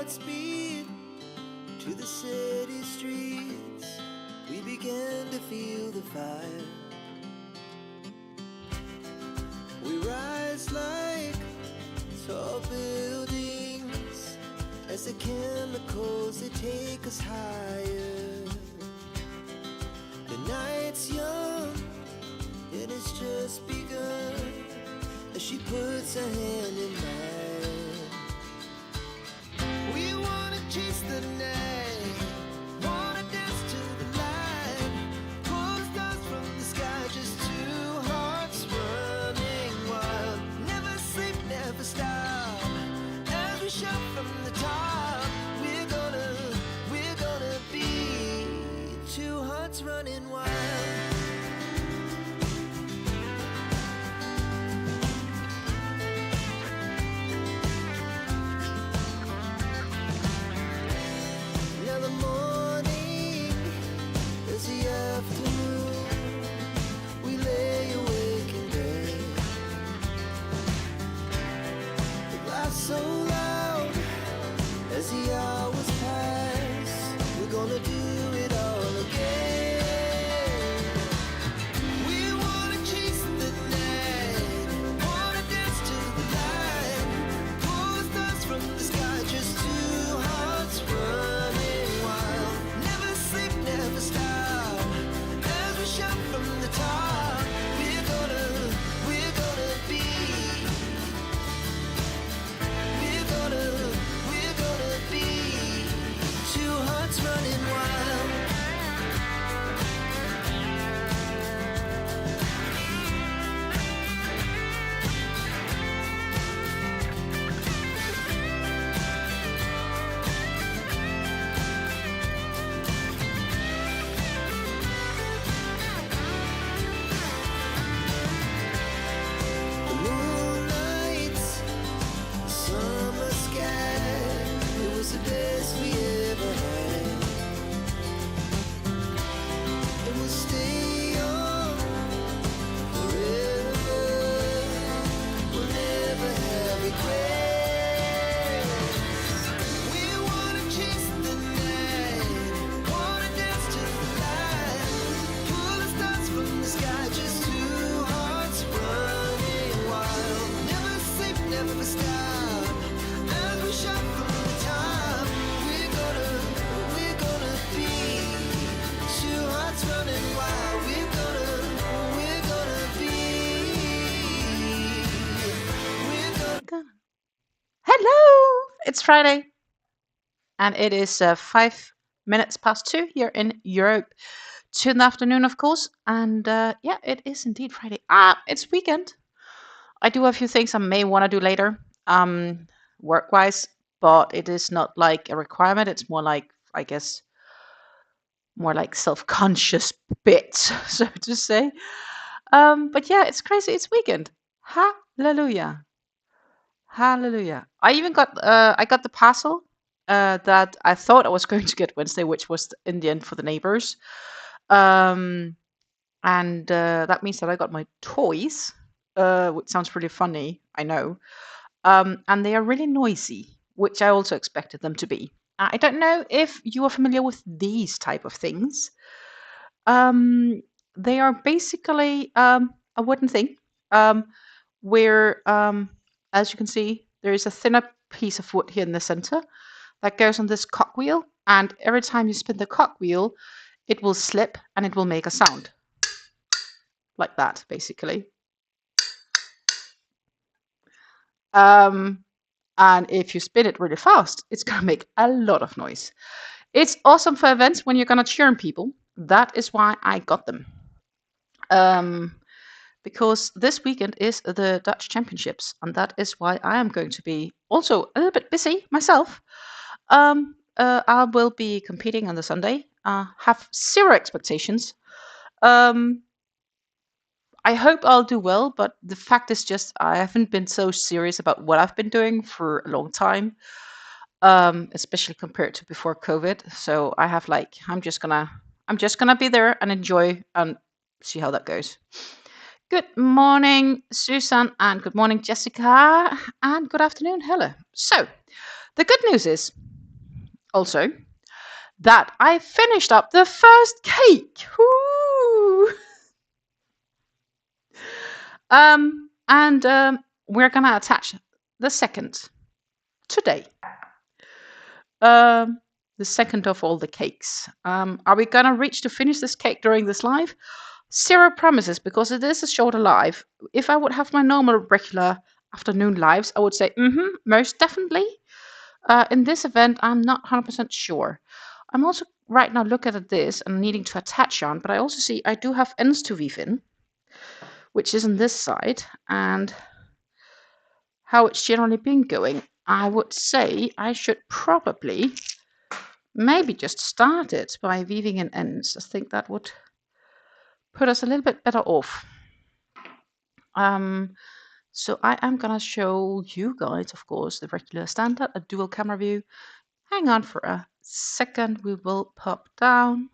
speed to the city streets. We began to feel the fire. We rise like tall buildings as the chemicals, they take us higher. The night's young, it has just begun as she puts her hand in mine. We wanna chase the night, wanna dance to the light, pull the stars from the sky, just two hearts running wild. Never sleep, never stop, as we shout from the top. We're gonna be two hearts running wild. Now the morning is the afternoon. We lay awake in bed. The laughs so loud as the hours pass. We're gonna do it all again. We wanna chase the night, wanna dance to the light, pull the stars from the sky, just two hearts running wild. Never sleep, never stop, as we shout from the top. We're gonna be, we're gonna be two hearts running wild. The moonlights, summer sky, it was the best we ever had. And we'll stay on forever. We'll never have regrets. We wanna chase the night, wanna dance to the light, pull the stars from the sky, just two hearts running wild. Never sleep, never stop, as we shout from the top. We're gonna be two hearts running wild. We're gonna be, Hello! It's Friday, and it is 5 minutes past 2 here in Europe. 2 in the afternoon, of course, and yeah, it is indeed Friday. It's weekend. I do have a few things I may want to do later, work-wise, but it is not like a requirement. It's more like, I guess, more like self-conscious bits, so to say. But yeah, it's crazy. It's weekend. Hallelujah. Hallelujah. I even got I got the parcel that I thought I was going to get Wednesday, which was in the end for the neighbors. Um, and that means that I got my toys, which sounds pretty funny, I know. And they are really noisy, which I also expected them to be. I don't know if you are familiar with these type of things. They are basically a wooden thing where, as you can see, there is a thinner piece of wood here in the center that goes on this cogwheel, and every time you spin the cogwheel, it will slip and it will make a sound like that, basically. And if you spin it really fast, it's going to make a lot of noise. It's awesome for events when you're going to cheer on people. That is why I got them. Because this weekend is the Dutch Championships, and that is why I am going to be also a little bit busy myself. I will be competing on the Sunday. Have zero expectations. I hope I'll do well, but the fact is just I haven't been so serious about what I've been doing for a long time, especially compared to before COVID. So I have like I'm just gonna be there and enjoy and see how that goes. Good morning, Susan, and good morning, Jessica, and good afternoon, Helle. So the good news is also that I finished up the first cake. Woo! And we're gonna attach the second today. Um, the second of all the cakes. Are we gonna reach to finish this cake during this live? Zero promises, because it is a shorter live. If I would have my normal regular afternoon lives, I would say most definitely. In this event, I'm not 100% sure. I'm also right now looking at this and needing to attach on, but I also see I do have ends to weave in, which is on this side, and how it's generally been going. I would say I should probably maybe just start it by weaving in ends. I think that would put us a little bit better off. So I am gonna show you guys, of course, the regular standard, a dual camera view. Hang on for a second, we will pop down.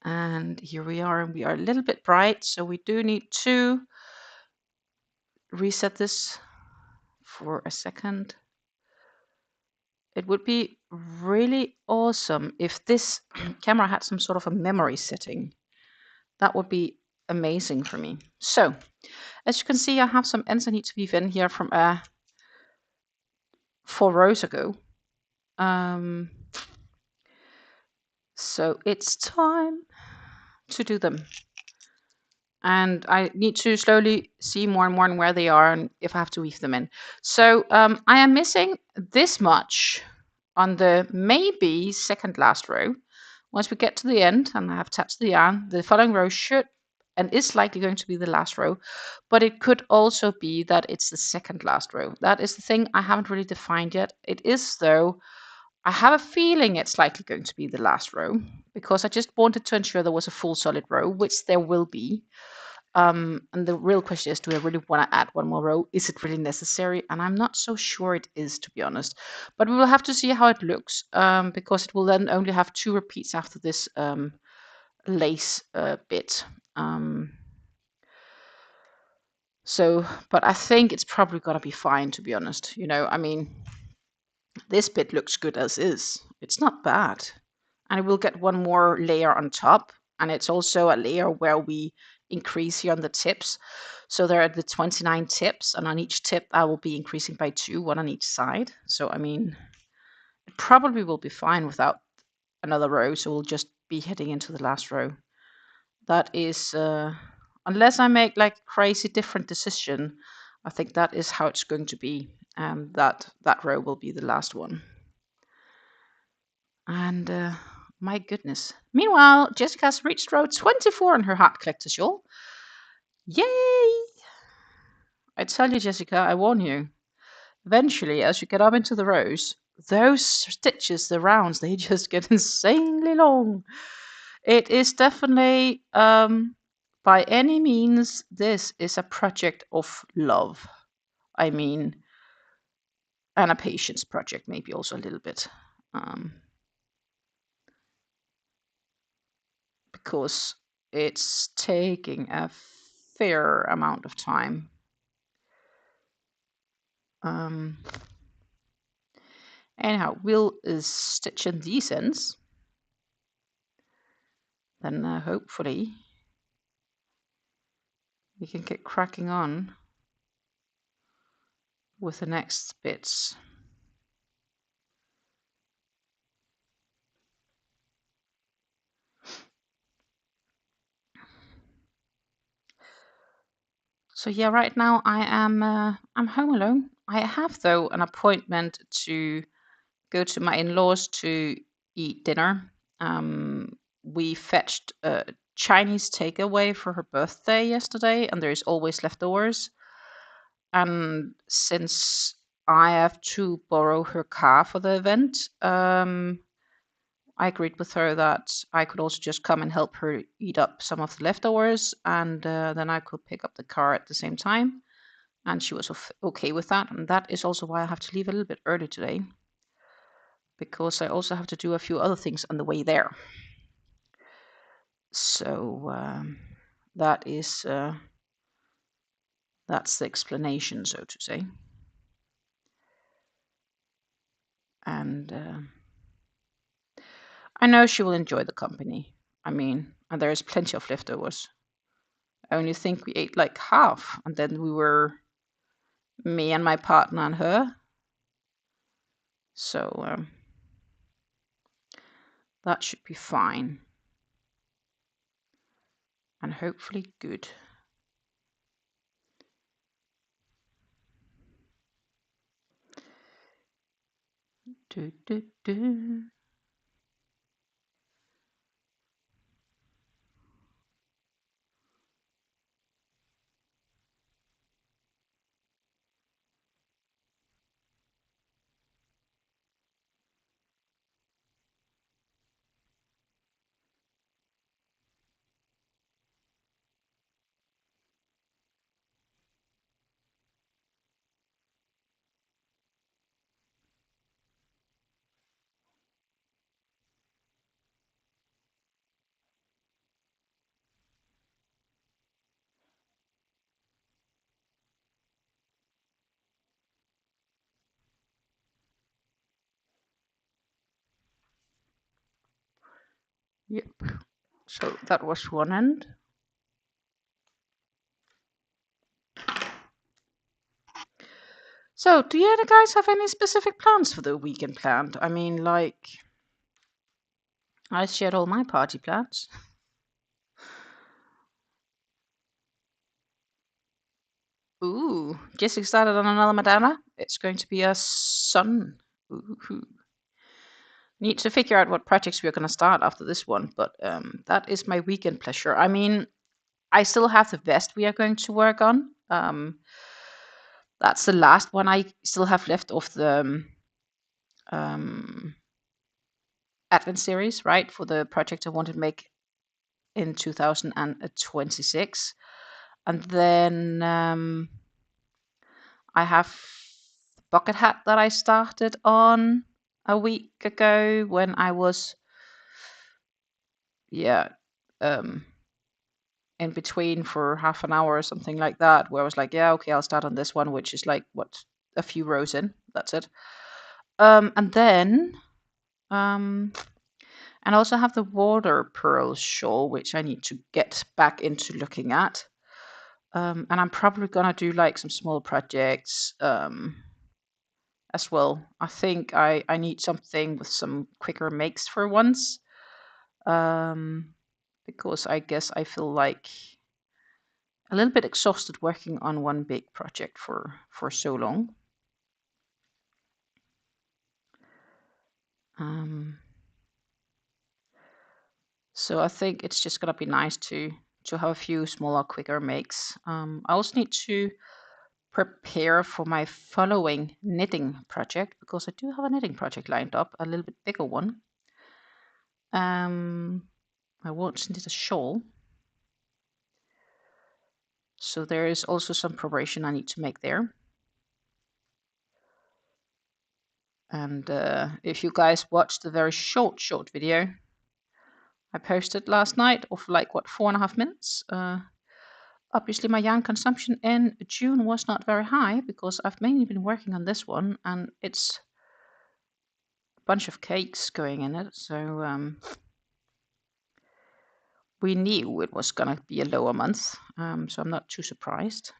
And here we are, and we are a little bit bright, so we do need to reset this for a second. It would be really awesome if this camera had some sort of a memory setting. That would be amazing for me. So, as you can see, I have some ends I need to weave in here from 4 rows ago. So it's time to do them. And I need to slowly see more and more and where they are and if I have to weave them in. So I am missing this much on the maybe second last row. Once we get to the end and I have attached the yarn, the following row should and is likely going to be the last row, but it could also be that it's the second last row. That is the thing I haven't really defined yet. It is, though, I have a feeling it's likely going to be the last row, because I just wanted to ensure there was a full solid row, which there will be. And the real question is, do I really want to add one more row? Is it really necessary? And I'm not so sure it is, to be honest. But we will have to see how it looks, because it will then only have 2 repeats after this lace bit. But I think it's probably gonna be fine, to be honest. You know, I mean, this bit looks good as is. It's not bad. And we'll get one more layer on top. And it's also a layer where we increase here on the tips. So there are the 29 tips, and on each tip I will be increasing by 2, one on each side. So I mean, it probably will be fine without another row. So we'll just be heading into the last row. That is, unless I make like crazy different decision, I think that is how it's going to be. And that row will be the last one. And my goodness. Meanwhile, Jessica's reached row 24 on her Heart Collectors Shawl. Yay! I tell you, Jessica, I warn you. Eventually, as you get up into the rows, those stitches, the rounds, they just get insanely long. It is definitely, by any means, this is a project of love. I mean, and a patience project, maybe also a little bit. Because it's taking a fair amount of time. Anyhow, we'll stitch in these ends. Then hopefully we can get cracking on with the next bits. So yeah, right now I am I'm home alone. I have, though, an appointment to go to my in-laws to eat dinner. We fetched a Chinese takeaway for her birthday yesterday, and there's always leftovers. And since I have to borrow her car for the event, I agreed with her that I could also just come and help her eat up some of the leftovers, and then I could pick up the car at the same time. And she was okay with that. And that is also why I have to leave a little bit early today, because I also have to do a few other things on the way there. So that is that's the explanation, so to say. And I know she will enjoy the company. I mean, and there is plenty of leftovers. I only think we ate like half, and then we were me and my partner and her. So that should be fine. And hopefully good. Do, do, do. Yep. So that was one end. So, do you guys have any specific plans for the weekend planned? I mean, like, I shared all my party plans. Ooh, getting started on another Madonna. It's going to be a son. Ooh. Need to figure out what projects we're going to start after this one, but that is my weekend pleasure. I mean, I still have the vest we are going to work on. That's the last one I still have left of the Advent series, right? For the project I wanted to make in 2026. And then I have the bucket hat that I started on a week ago when I was, in between for half an hour or something like that, where I was like, yeah, okay, I'll start on this one, which is like, what, a few rows in. That's it. And then, and I also have the water pearl shawl, which I need to get back into looking at. And I'm probably gonna do like some small projects as well. I think I need something with some quicker makes for once, because I guess I feel like a little bit exhausted working on one big project for so long. So I think it's just gonna be nice to have a few smaller, quicker makes. I also need to prepare for my following knitting project because I do have a knitting project lined up, a little bit bigger one. I want knit a shawl. So there is also some preparation I need to make there. And if you guys watched the very short video I posted last night of like, what, 4.5 minutes? Obviously, my yarn consumption in June was not very high because I've mainly been working on this one and it's a bunch of cakes going in it. So we knew it was going to be a lower month. So I'm not too surprised.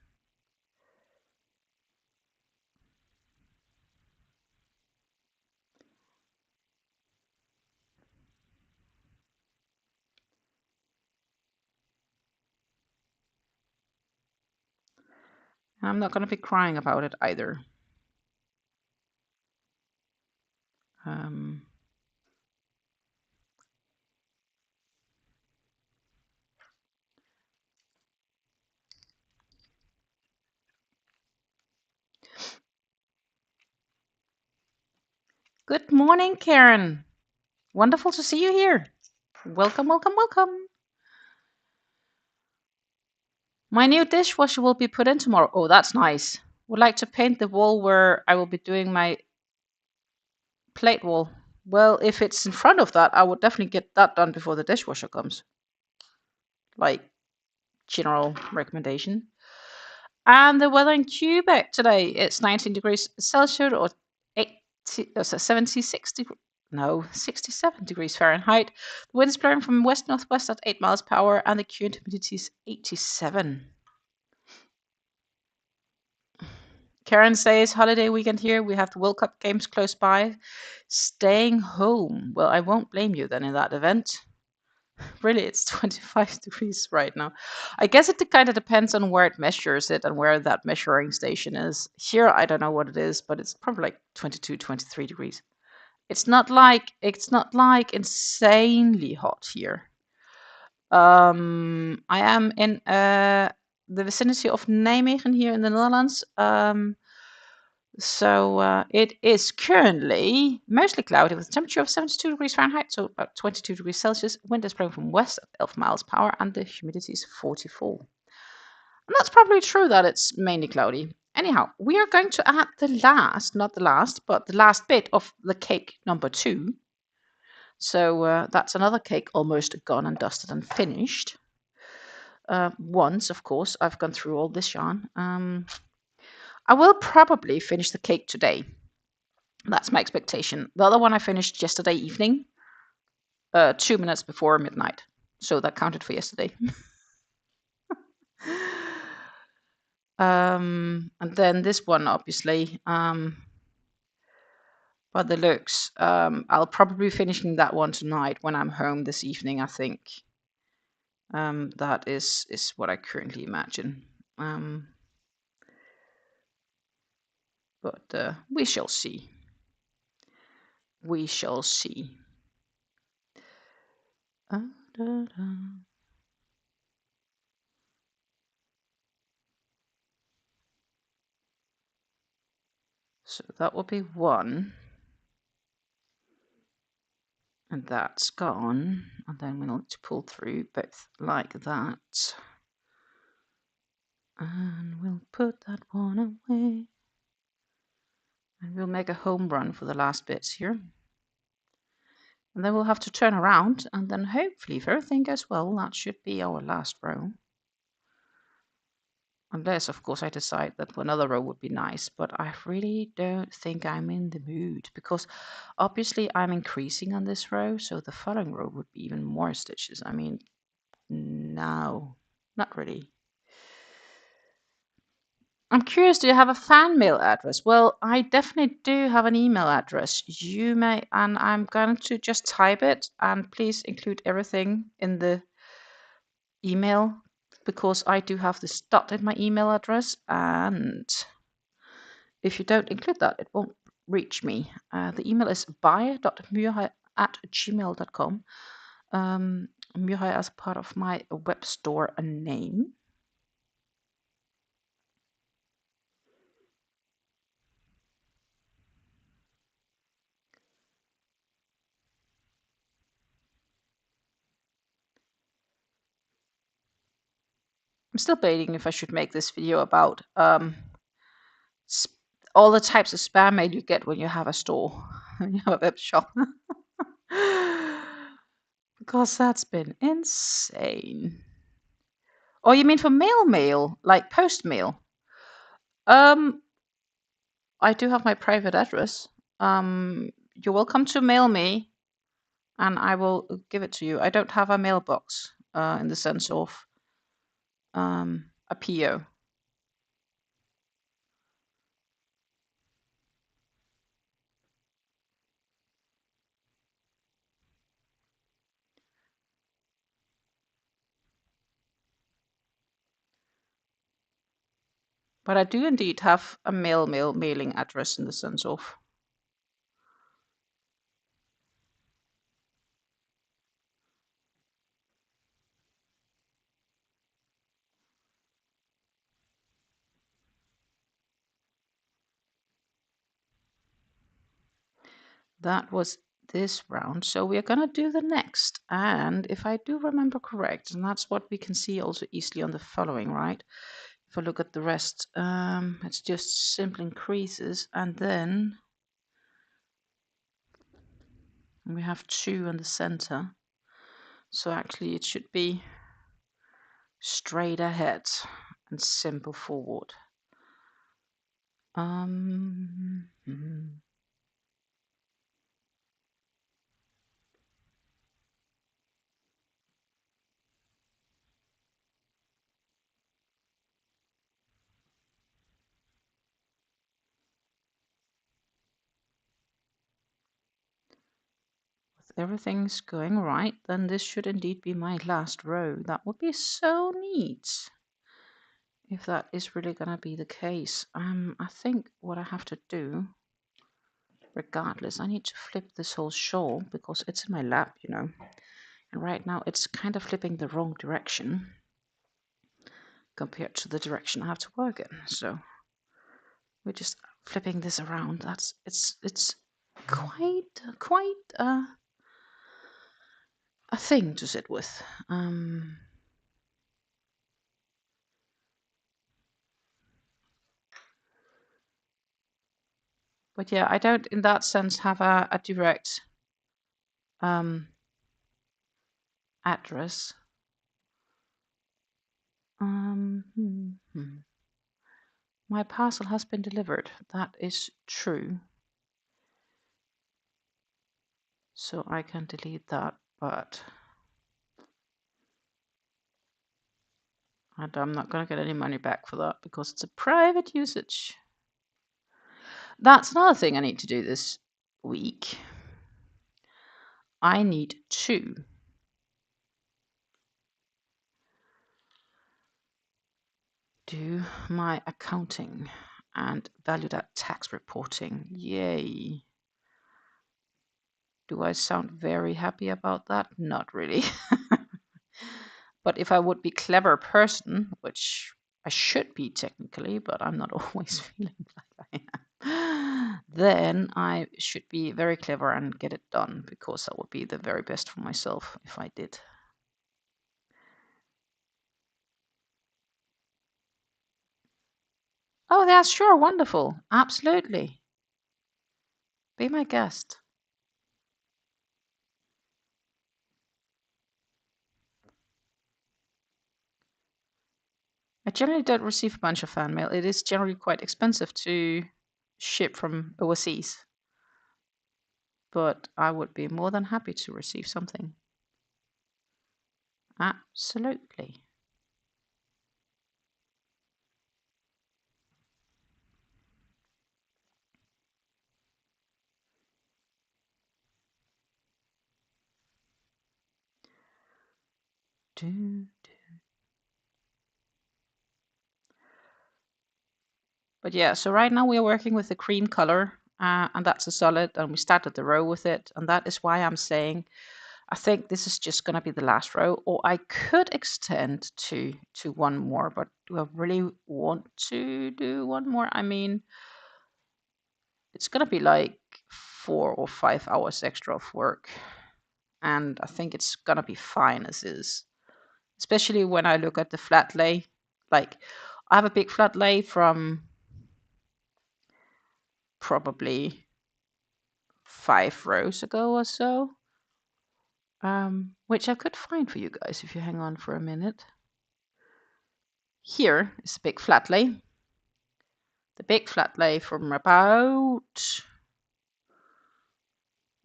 I'm not going to be crying about it either. Good morning, Karen. Wonderful to see you here. Welcome, welcome, welcome. My new dishwasher will be put in tomorrow. Oh, that's nice. Would like to paint the wall where I will be doing my plate wall. Well, if it's in front of that, I would definitely get that done before the dishwasher comes. Like, general recommendation. And the weather in Quebec today, it's 19 degrees Celsius or 76 No, 67 degrees Fahrenheit. The wind is blowing from west-northwest at 8 miles per hour, and the current humidity is 87. Karen says, holiday weekend here. We have the World Cup games close by. Staying home. Well, I won't blame you then in that event. Really, it's 25 degrees right now. I guess it kind of depends on where it measures it and where that measuring station is. Here, I don't know what it is, but it's probably like 22, 23 degrees. It's not like insanely hot here. I am in the vicinity of Nijmegen here in the Netherlands. So it is currently mostly cloudy with a temperature of 72 degrees Fahrenheit, so about 22 degrees Celsius. Wind is blowing from west at 11 miles per hour, and the humidity is 44. And that's probably true that it's mainly cloudy. Anyhow, we are going to add the last, not the last, but the last bit of the cake number 2. So that's another cake almost gone and dusted and finished. Once, of course, I've gone through all this yarn. I will probably finish the cake today. That's my expectation. The other one I finished yesterday evening, 2 minutes before midnight. So that counted for yesterday. And then this one, obviously, by the looks, I'll probably be finishing that one tonight when I'm home this evening, I think. That is what I currently imagine. But we shall see. We shall see. So that will be one. And that's gone. And then we'll need to pull through both like that. And we'll put that one away. And we'll make a home run for the last bits here. And then we'll have to turn around, and then hopefully, if everything goes well, that should be our last row. Unless, of course, I decide that another row would be nice, but I really don't think I'm in the mood, because obviously I'm increasing on this row, so the following row would be even more stitches. I mean, no, not really. I'm curious, do you have a fan mail address? Well, I definitely do have an email address. You may, and I'm going to just type it, and please include everything in the email, because I do have this dot in my email address, and if you don't include that, it won't reach me. The email is buy.murhay@gmail.com. Murhay as part of my web store name. I'm still debating if I should make this video about all the types of spam mail you get when you have a store, when you have a web shop. Because that's been insane. Oh, you mean for mail, like post mail? I do have my private address. You're welcome to mail me, and I will give it to you. I don't have a mailbox in the sense of a PO. But I do indeed have a mailing address in the sense of. That was this round. So we are going to do the next. And if I do remember correct, and that's what we can see also easily on the following, right? If I look at the rest, it's just simple increases, and then we have 2 in the center. So actually it should be straight ahead and simple forward. everything's going right, then this should indeed be my last row. That would be so neat if that is really gonna be the case. I think what I have to do, regardless, I need to flip this whole shawl because it's in my lap, you know. And right now it's kind of flipping the wrong direction compared to the direction I have to work in. So we're just flipping this around. It's quite a thing to sit with. But yeah, I don't in that sense have a direct address. My parcel has been delivered. That is true. So I can delete that, but and I'm not going to get any money back for that because it's a private usage. That's another thing I need to do this week. I need to do my accounting and value-added tax reporting. Yay. Do I sound very happy about that? Not really. But if I would be a clever person, which I should be technically, but I'm not always feeling like I am, then I should be very clever and get it done, because that would be the very best for myself if I did. Oh, yeah, sure, wonderful. Absolutely. Be my guest. I generally don't receive a bunch of fan mail. It is generally quite expensive to ship from overseas. But I would be more than happy to receive something. Absolutely. But yeah, so right now we are working with the cream color, and that's a solid, and we started the row with it, and that is why I'm saying I think this is just going to be the last row, or I could extend to one more, but do I really want to do one more? I mean, it's going to be like 4 or 5 hours extra of work, and I think it's going to be fine as is, especially when I look at the flat lay. Like, I have a big flat lay from probably 5 rows ago or so, which I could find for you guys if you hang on for a minute. Here is a big flat lay. The big flat lay from about,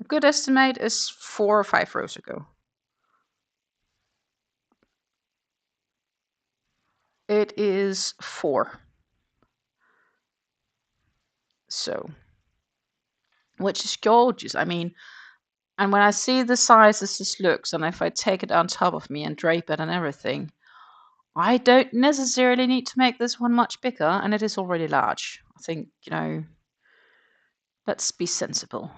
a good estimate is 4 or 5 rows ago. It is 4. So, which is gorgeous. I mean, and when I see the sizes this looks, and if I take it on top of me and drape it and everything, I don't necessarily need to make this one much bigger, and it is already large. I think, you know, let's be sensible.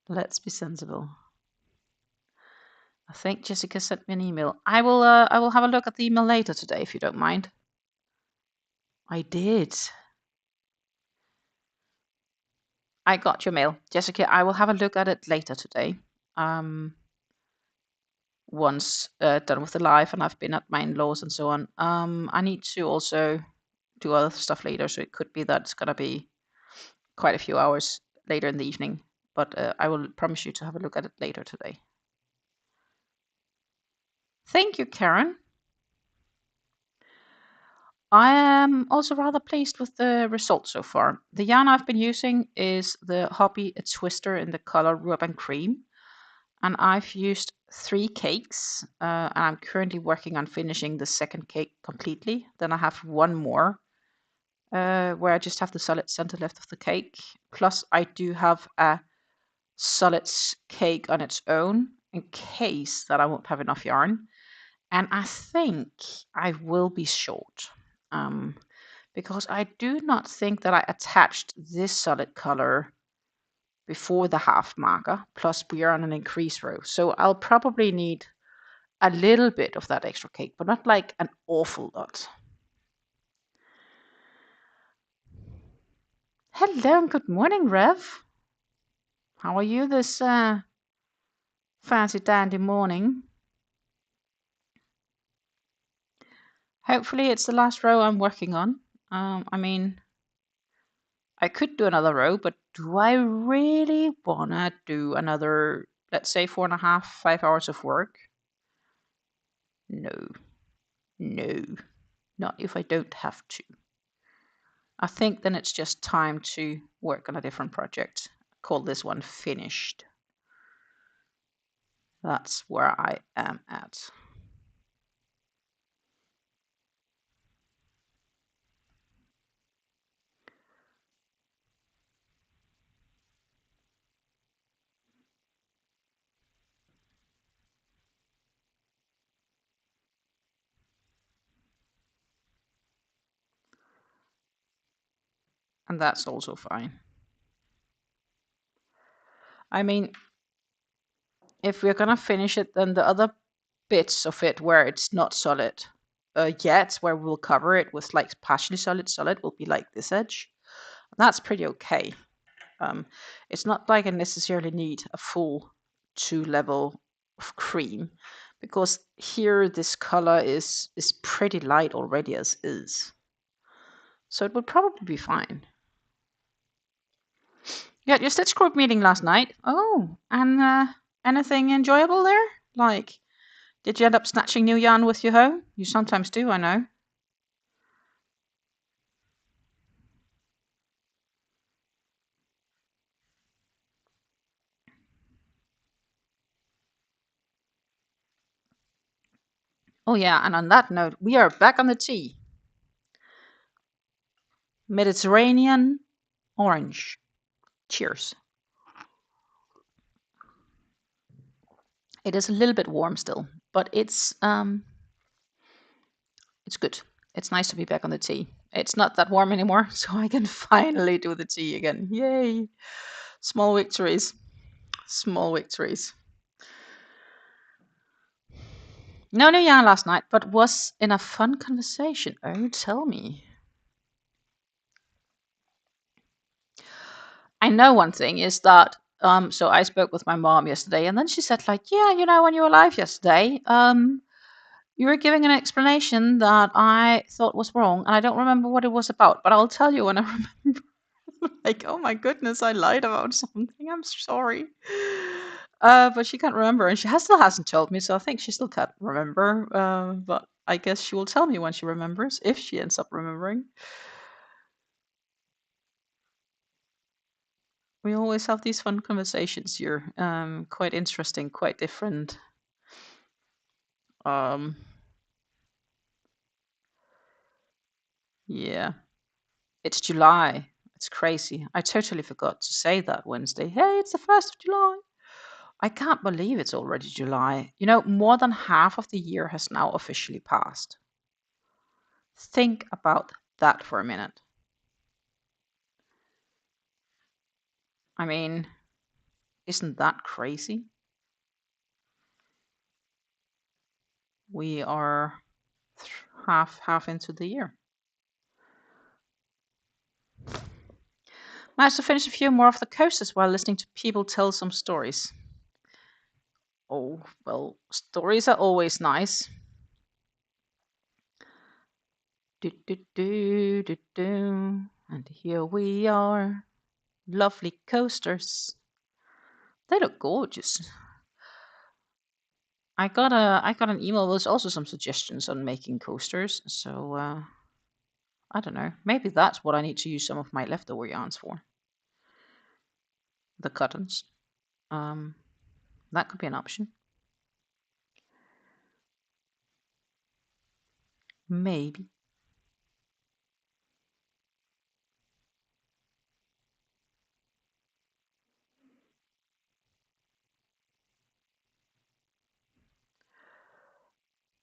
Let's be sensible. I think Jessica sent me an email. I will have a look at the email later today, if you don't mind. I did. I got your mail, Jessica. I will have a look at it later today. Once done with the live and I've been at my in-laws and so on. I need to also do other stuff later, so it could be that it's gonna be quite a few hours later in the evening. But I will promise you to have a look at it later today. Thank you, Karen. I am also rather pleased with the results so far. The yarn I've been using is the Hobby Twister in the color Rhubarb Cream. And I've used 3 cakes, and I'm currently working on finishing the second cake completely. Then I have one more, where I just have the solid center left of the cake. Plus, I do have a solid cake on its own in case that I won't have enough yarn. And I think I will be short because I do not think that I attached this solid color before the half marker, plus we are on an increase row. So I'll probably need a little bit of that extra cake, but not like an awful lot. Hello and good morning, Rev. How are you this fancy dandy morning? Hopefully it's the last row I'm working on. I mean, I could do another row, but do I really wanna do another, let's say 4.5, 5 hours of work? No, no, not if I don't have to. I think then it's just time to work on a different project. Call this one finished. That's where I am at. And that's also fine. I mean, if we're gonna finish it, then the other bits of it where it's not solid yet, where we'll cover it with like partially solid, will be like this edge. That's pretty okay. It's not like I necessarily need a full 2 level of cream because here this color is pretty light already as is. So it would probably be fine. You had your stitch group meeting last night. Oh, and anything enjoyable there? Like, did you end up snatching new yarn with you home? You sometimes do, I know. Oh yeah, and on that note, we are back on the tea. Mediterranean orange. Cheers. It is a little bit warm still, but it's good. It's nice to be back on the tea. It's not that warm anymore, so I can finally do the tea again. Yay! Small victories. Small victories. No new yarn last night, but was in a fun conversation. Oh, tell me. I know one thing is that so I spoke with my mom yesterday, and then she said, like, yeah, you know, when you were live yesterday, you were giving an explanation that I thought was wrong, and I don't remember what it was about, but I'll tell you when I remember. Like, oh my goodness, I lied about something. I'm sorry. But she can't remember, and she still hasn't told me, so I think she still can't remember. But I guess she will tell me when she remembers, if she ends up remembering. We always have these fun conversations here. Quite interesting, quite different. Um, yeah, it's July. It's crazy. I totally forgot to say that Wednesday. Hey, it's the 1st of July. I can't believe it's already July. You know, more than half of the year has now officially passed. Think about that for a minute. I mean, isn't that crazy? We are half into the year. Managed to finish a few more of the coasters while listening to people tell some stories. Oh, well, stories are always nice. Do, do, do, do, do. And here we are. Lovely coasters. They look gorgeous. I got an email with also some suggestions on making coasters. So I don't know. Maybe that's what I need to use some of my leftover yarns for. The cottons. That could be an option. Maybe.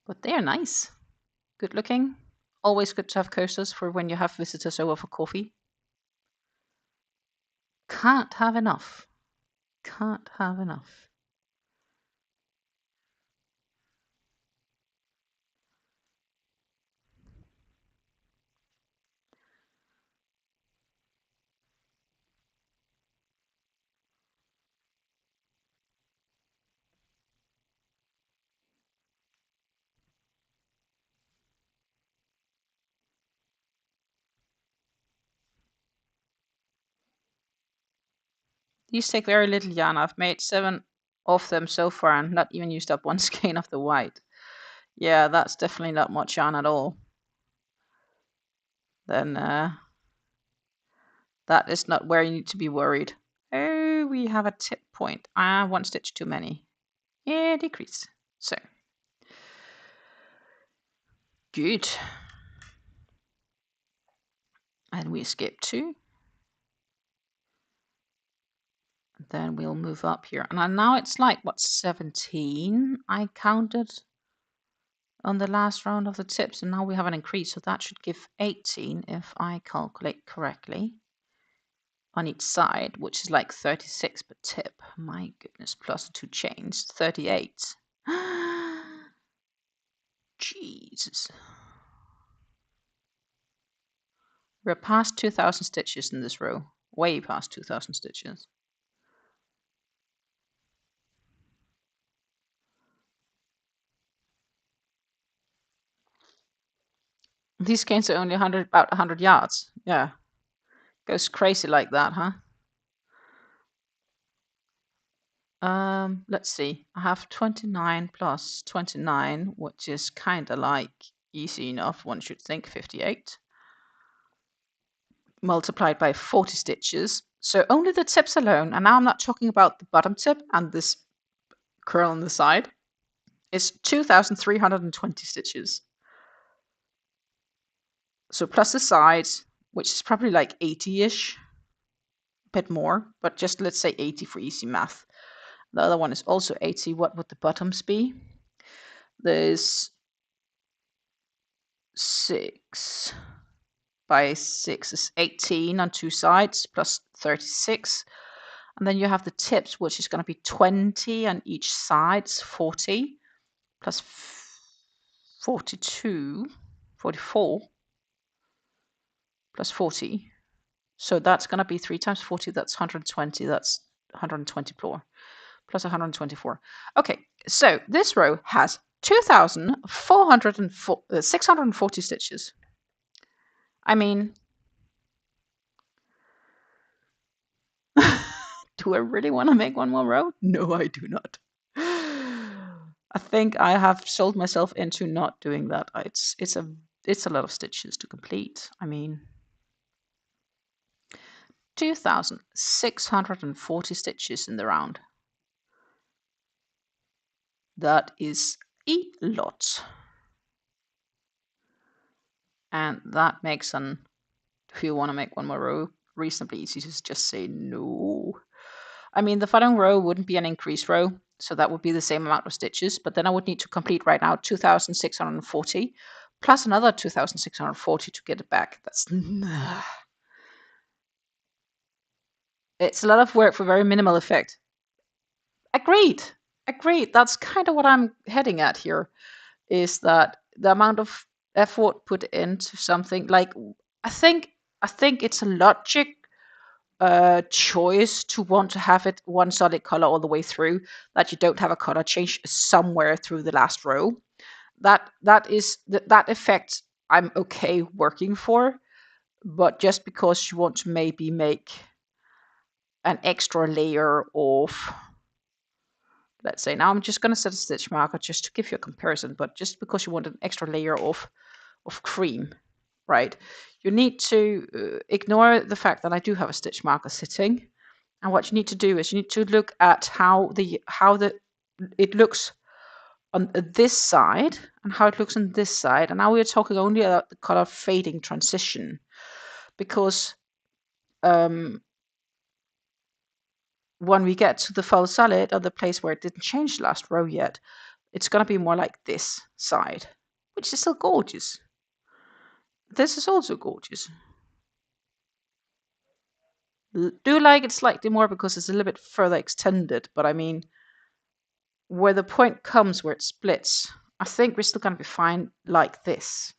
But they are nice. Good looking. Always good to have coasters for when you have visitors over for coffee. Can't have enough. Can't have enough. These take very little yarn. I've made 7 of them so far and not even used up one skein of the white. Yeah, that's definitely not much yarn at all. Then that is not where you need to be worried. Oh, we have a tip point. One stitch too many. Yeah, decrease. So, good. And we skip 2. Then we'll move up here. And now it's like, what, 17 I counted on the last round of the tips. And now we have an increase. So that should give 18 if I calculate correctly on each side, which is like 36 per tip. My goodness, plus 2 chains, 38. Jesus. We're past 2,000 stitches in this row. Way past 2,000 stitches. These skeins are only about 100 yards. Yeah. Goes crazy like that, huh? Let's see. I have 29 plus 29, which is kind of like easy enough, one should think, 58. Multiplied by 40 stitches. So only the tips alone, and now I'm not talking about the bottom tip and this curl on the side, is 2,320 stitches. So plus the sides, which is probably like 80-ish, a bit more, but just let's say 80 for easy math. The other one is also 80. What would the bottoms be? There's 6 by 6 is 18 on 2 sides, plus 36. And then you have the tips, which is going to be 20 on each side, 40, plus 42, 44, plus 40. So that's going to be 3 times 40, that's 120, that's 124, plus 124. Okay, so this row has 640 stitches. I mean, do I really want to make one more row? No, I do not. I think I have sold myself into not doing that. It's a lot of stitches to complete. I mean, 2,640 stitches in the round. That is a lot. And that makes if you want to make one more row, reasonably easy to just say no. I mean, the following row wouldn't be an increased row, so that would be the same amount of stitches, but then I would need to complete right now 2,640 plus another 2,640 to get it back. That's it's a lot of work for very minimal effect. Agreed. That's kind of what I'm heading at here, is that the amount of effort put into something, like I think it's a logic choice to want to have it one solid color all the way through, that you don't have a color change somewhere through the last row. That effect I'm okay working for, but just because you want to maybe make an extra layer of, let's say, now I'm just going to set a stitch marker just to give you a comparison, but just because you want an extra layer of cream, right? You need to ignore the fact that I do have a stitch marker sitting, and what you need to do is you need to look at how it looks on this side and how it looks on this side. And now we're talking only about the color fading transition, because when we get to the faux solid, or the place where it didn't change last row yet, it's going to be more like this side, which is still gorgeous. This is also gorgeous. Do like it slightly more because it's a little bit further extended, but I mean, where the point comes where it splits, I think we're still going to be fine like this.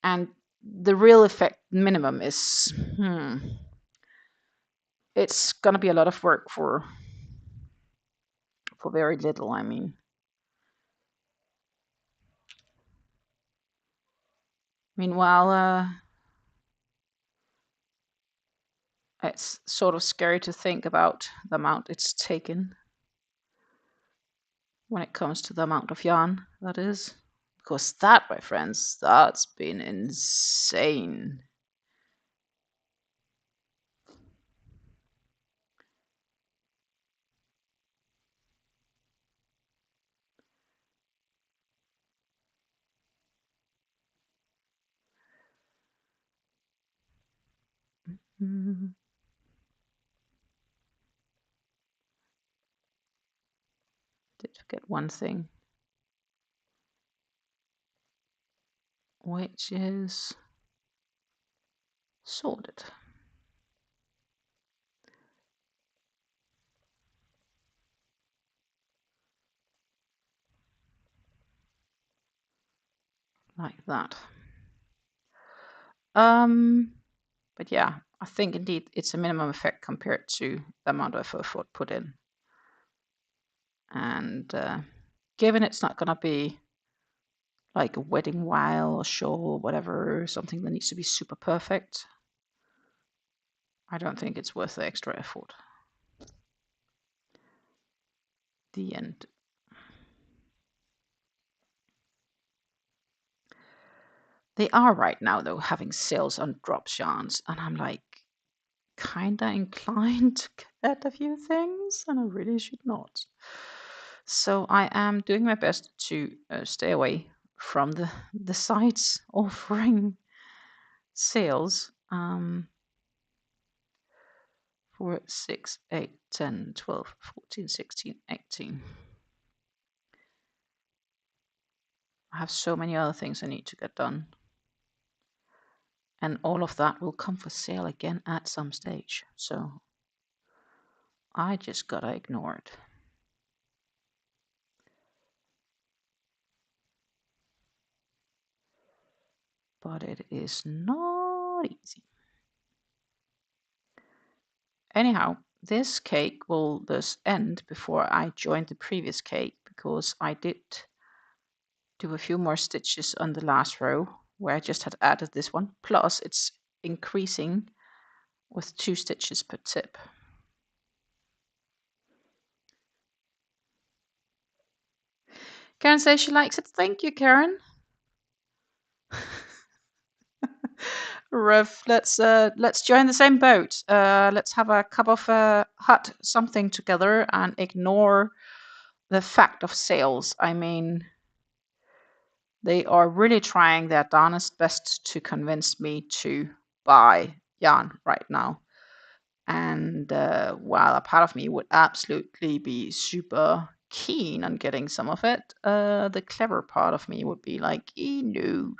And the real effect minimum is, it's going to be a lot of work for very little, I mean. Meanwhile, it's sort of scary to think about the amount it's taken when it comes to the amount of yarn, that is. Because that, my friends, that's been insane. Did forget one thing, which is sorted. Like that. But yeah, I think indeed it's a minimum effect compared to the amount of effort put in. And given it's not going to be like a wedding vow or shawl or whatever, something that needs to be super perfect, I don't think it's worth the extra effort. The end. They are right now, though, having sales on drop yarns, and I'm like kinda inclined to get a few things, and I really should not. So I am doing my best to stay away from the sites offering sales. 4, 6, 8, 10, 12, 14, 16, 18. I have so many other things I need to get done. And all of that will come for sale again at some stage. So I just gotta ignore it. But it is not easy. Anyhow, this cake will thus end before I join the previous cake, because I did do a few more stitches on the last row where I just had added this one. Plus it's increasing with 2 stitches per tip. Karen says she likes it. Thank you, Karen. Rev, let's join the same boat. Let's have a cup of hot something together and ignore the fact of sales. I mean, they are really trying their darnest best to convince me to buy yarn right now. And while a part of me would absolutely be super keen on getting some of it, the clever part of me would be like, no.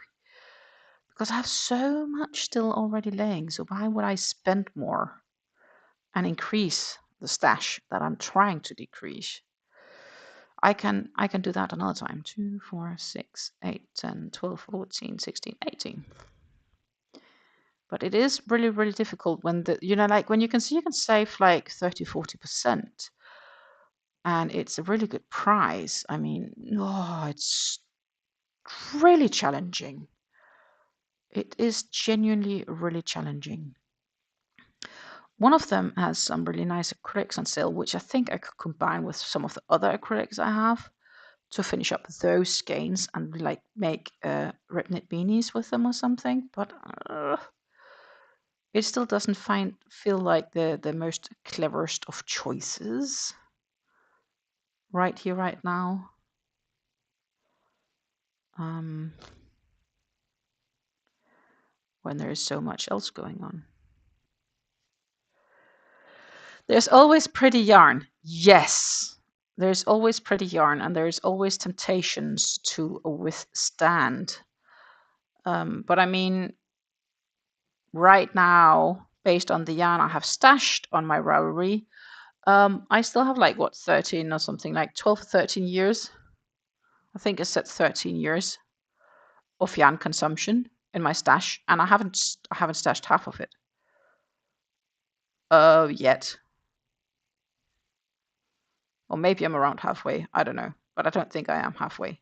Because I have so much still already laying, so why would I spend more and increase the stash that I'm trying to decrease? I can do that another time. 2, 4, 6, 8, 10, 12, 14, 16, 18. But it is really, really difficult when like when you can save like 30, 40%. And it's a really good price. I mean, it's really challenging. It is genuinely really challenging. One of them has some really nice acrylics on sale, which I think I could combine with some of the other acrylics I have to finish up those skeins and like make rib knit beanies with them or something. But it still doesn't feel like the most cleverest of choices right here, right now. When there is so much else going on. There's always pretty yarn. Yes. there's always pretty yarn and there's always temptations to withstand. But I mean, right now, based on the yarn I have stashed on my Ravelry, I still have like what, 13 or something, like 12 or 13 years. I think it's at 13 years of yarn consumption in my stash, and I haven't stashed half of it yet. Or maybe I'm around halfway. I don't know, but I don't think I am halfway.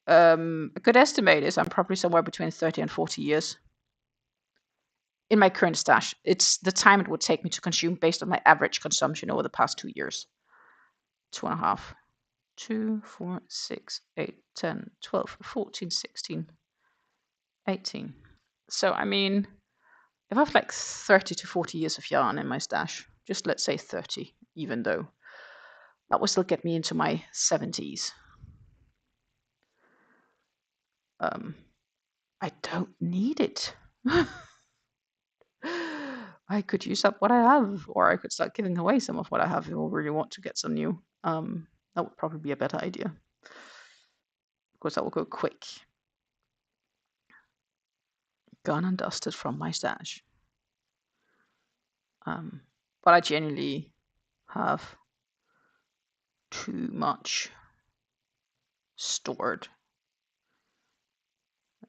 A good estimate is I'm probably somewhere between 30 and 40 years in my current stash. It's the time it would take me to consume based on my average consumption over the past 2 years. 2.5. 2, 4, 6, 8, 10, 12, 14, 16, 18. So, I mean, if I have like 30 to 40 years of yarn in my stash, just let's say 30, even though that will still get me into my 70s. I don't need it. I could use up what I have, or I could start giving away some of what I have if I really want to get some new. That would probably be a better idea. Of course, that will go quick. Gone and dusted from my stash. But I genuinely have too much stored.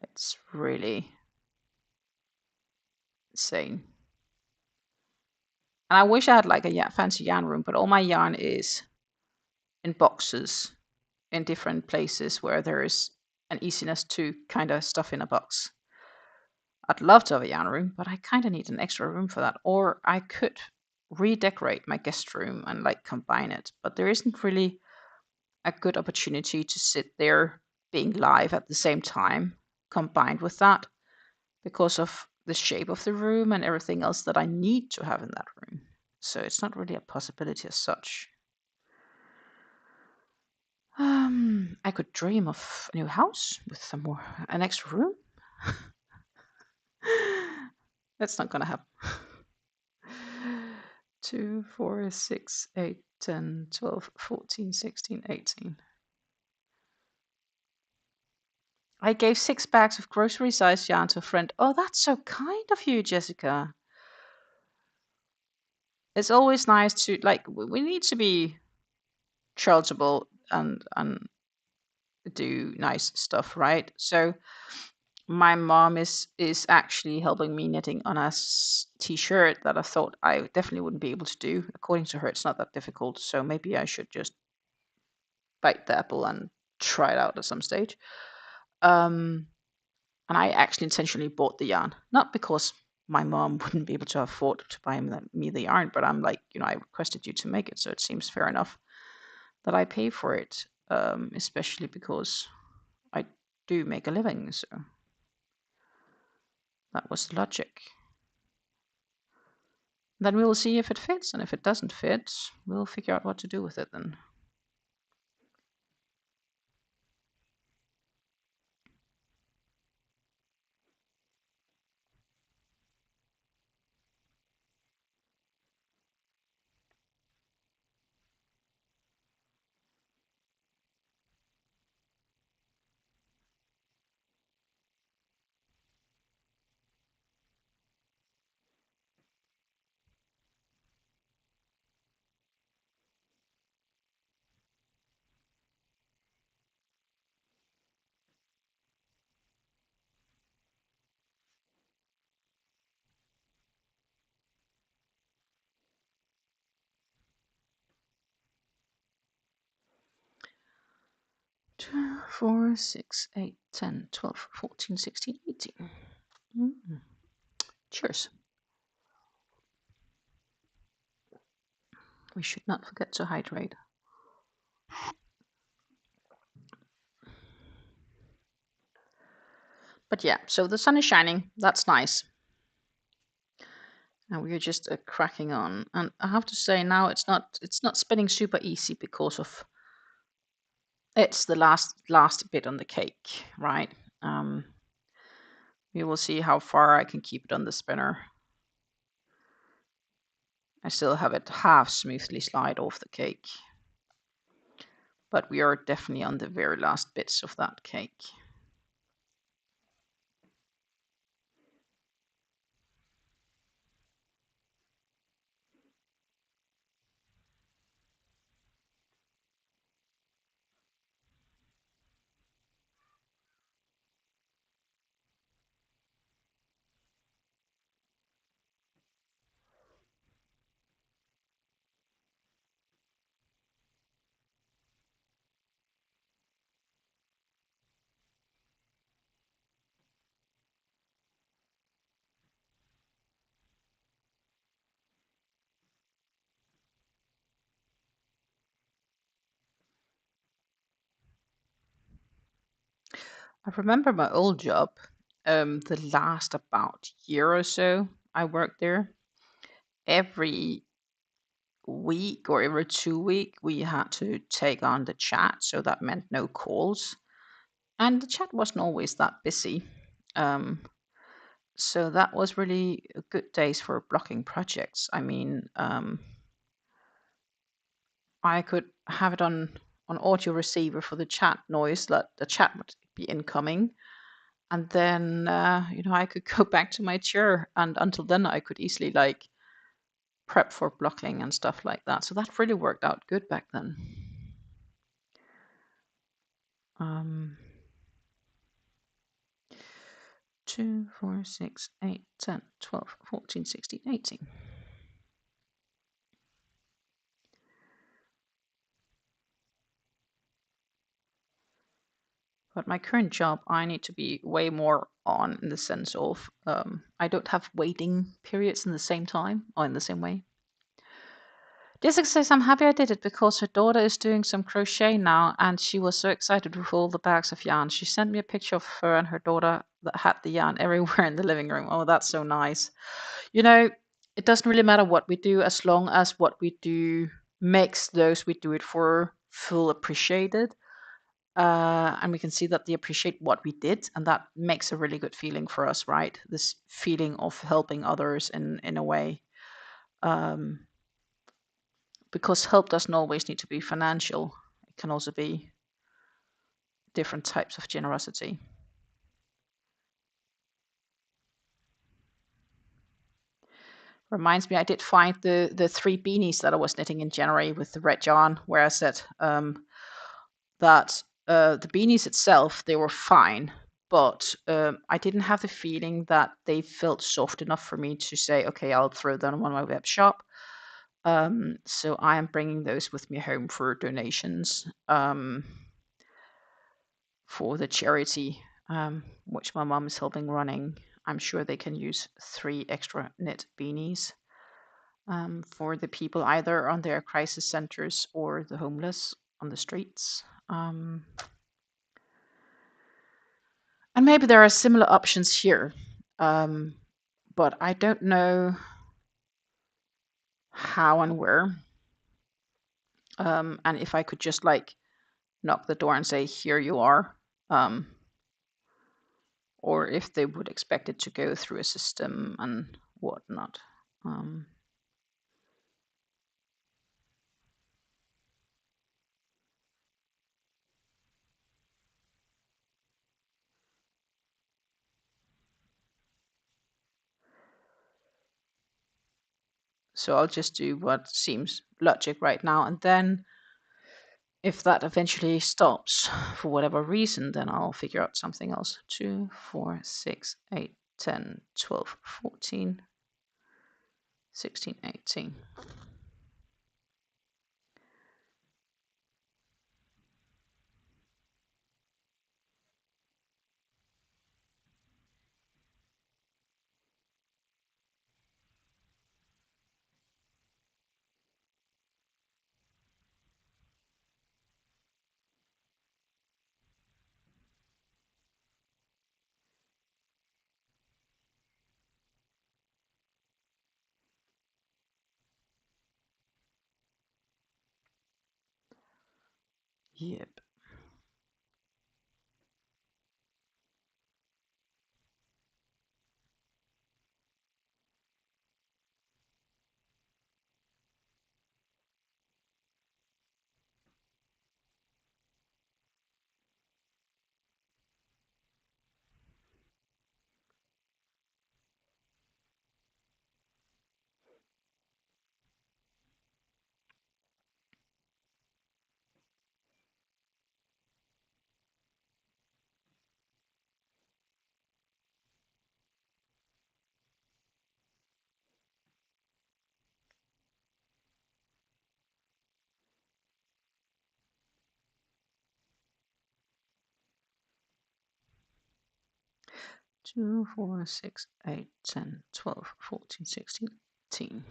It's really insane. And I wish I had like a fancy yarn room, but all my yarn is in boxes in different places where there is an easiness to kind of stuff in a box. I'd love to have a yarn room, but I kind of need an extra room for that. Or I could redecorate my guest room and like combine it, but there isn't really a good opportunity to sit there being live at the same time combined with that because of the shape of the room and everything else that I need to have in that room. So it's not really a possibility as such. I could dream of a new house with an extra room. That's not gonna happen. 2, 4, 6, 8, 10, 12, 14, 16, 18. I gave 6 bags of grocery-sized yarn to a friend. Oh, that's so kind of you, Jessica. It's always nice to, like, we need to be charitable and do nice stuff, right? So my mom is actually helping me knitting on a t-shirt that I thought I definitely wouldn't be able to do. According to her, it's not that difficult, so maybe I should just bite the apple and try it out at some stage. And I actually intentionally bought the yarn, not because my mom wouldn't be able to afford to buy me the yarn, but I'm like, I requested you to make it, so it seems fair enough that I pay for it, especially because I do make a living, so that was the logic. Then we will see if it fits, and if it doesn't fit, we'll figure out what to do with it then. Two, 4, 6, 8, 10, 12, 14, 16, 18. Cheers. We should not forget to hydrate. But yeah, so the sun is shining. That's nice. And we're just cracking on. And I have to say now it's not spinning super easy because of it's the last bit on the cake, right? We will see how far I can keep it on the spinner. I still have it half smoothly slide off the cake. But we are definitely on the very last bits of that cake. I remember my old job, the last about year or so I worked there. Every week or every 2 week, we had to take on the chat. So that meant no calls. And the chat wasn't always that busy. Um, so that was really good days for blocking projects. I mean, I could have it on audio receiver for the chat noise that the chat would be incoming. And then, I could go back to my chair. And until then, I could easily like prep for blocking and stuff like that. So that really worked out good back then. 2, 4, 6, 8, 10, 12, 14, 16, 18. But my current job, I need to be way more on in the sense of I don't have waiting periods in the same time or in the same way. Jessica says, I'm happy I did it because her daughter is doing some crochet now and she was so excited with all the bags of yarn. She sent me a picture of her and her daughter that had the yarn everywhere in the living room. Oh, that's so nice. It doesn't really matter what we do as long as what we do makes those we do it for feel appreciated. And we can see that they appreciate what we did, and that makes a really good feeling for us, right? This feeling of helping others in a way. Because help doesn't always need to be financial. It can also be different types of generosity. Reminds me, I did find the 3 beanies that I was knitting in January with the red yarn, where I said that the beanies itself, they were fine, but I didn't have the feeling that they felt soft enough for me to say, okay, I'll throw them on my web shop. So I am bringing those with me home for donations for the charity, which my mom is helping running. I'm sure they can use 3 extra knit beanies for the people either on their crisis centers or the homeless on the streets. And maybe there are similar options here, but I don't know how and where. And if I could just like knock the door and say, here you are, or if they would expect it to go through a system and whatnot. So I'll just do what seems logic right now. And then if that eventually stops for whatever reason, then I'll figure out something else. 2, 4, 6, 8, 10, 12, 14, 16, 18. Yep. 2, 4, 6, 8, 10, 12, 14, 16, 18.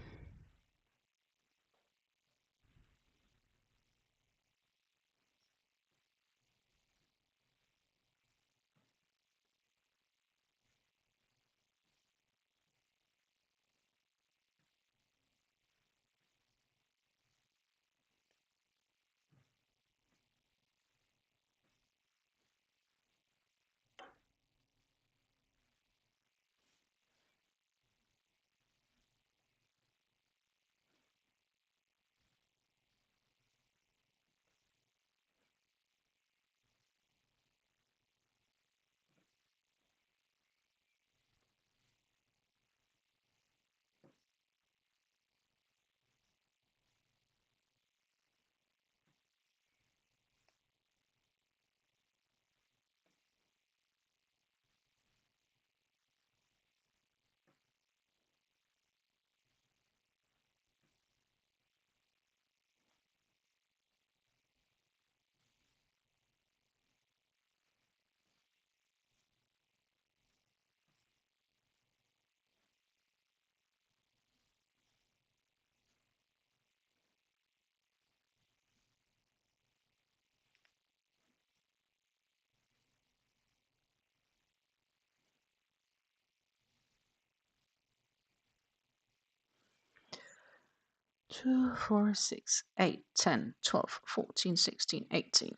Two, 4, 6, 8, 10, 12, 14, 16, 18.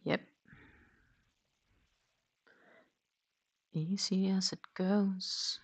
Yep. Easy as it goes.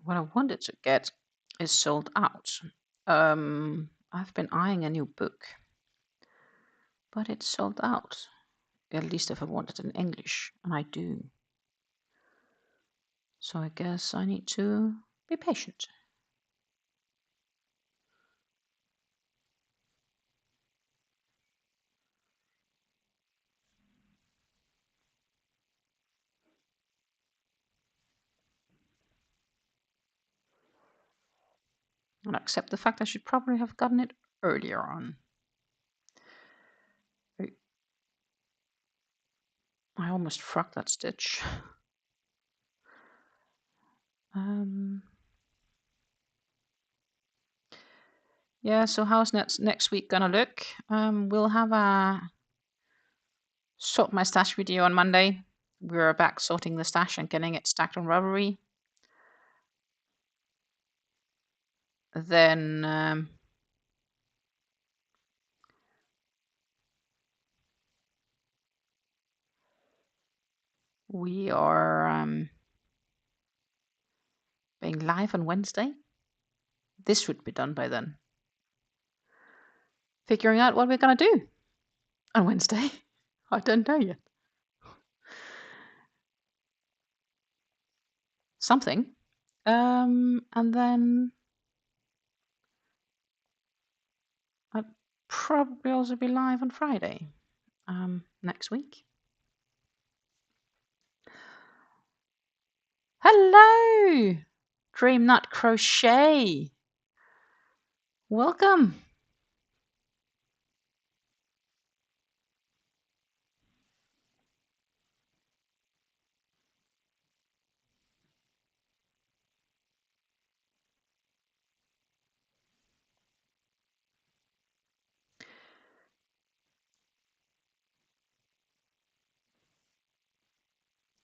What I wanted to get is sold out. I've been eyeing a new book, but it's sold out. At least if I want it in English, and I do. So I guess I need to be patient. And accept the fact I should probably have gotten it earlier on. I almost frocked that stitch. Yeah, so how's next week gonna look? We'll have a sort my stash video on Monday. We're back sorting the stash and getting it stacked on Ravelry. Then we are being live on Wednesday. This should be done by then. Figuring out what we're gonna do on Wednesday. I don't know yet. Something. And then I'll probably also be live on Friday. Next week. Hello, Dream Nut Crochet. Welcome.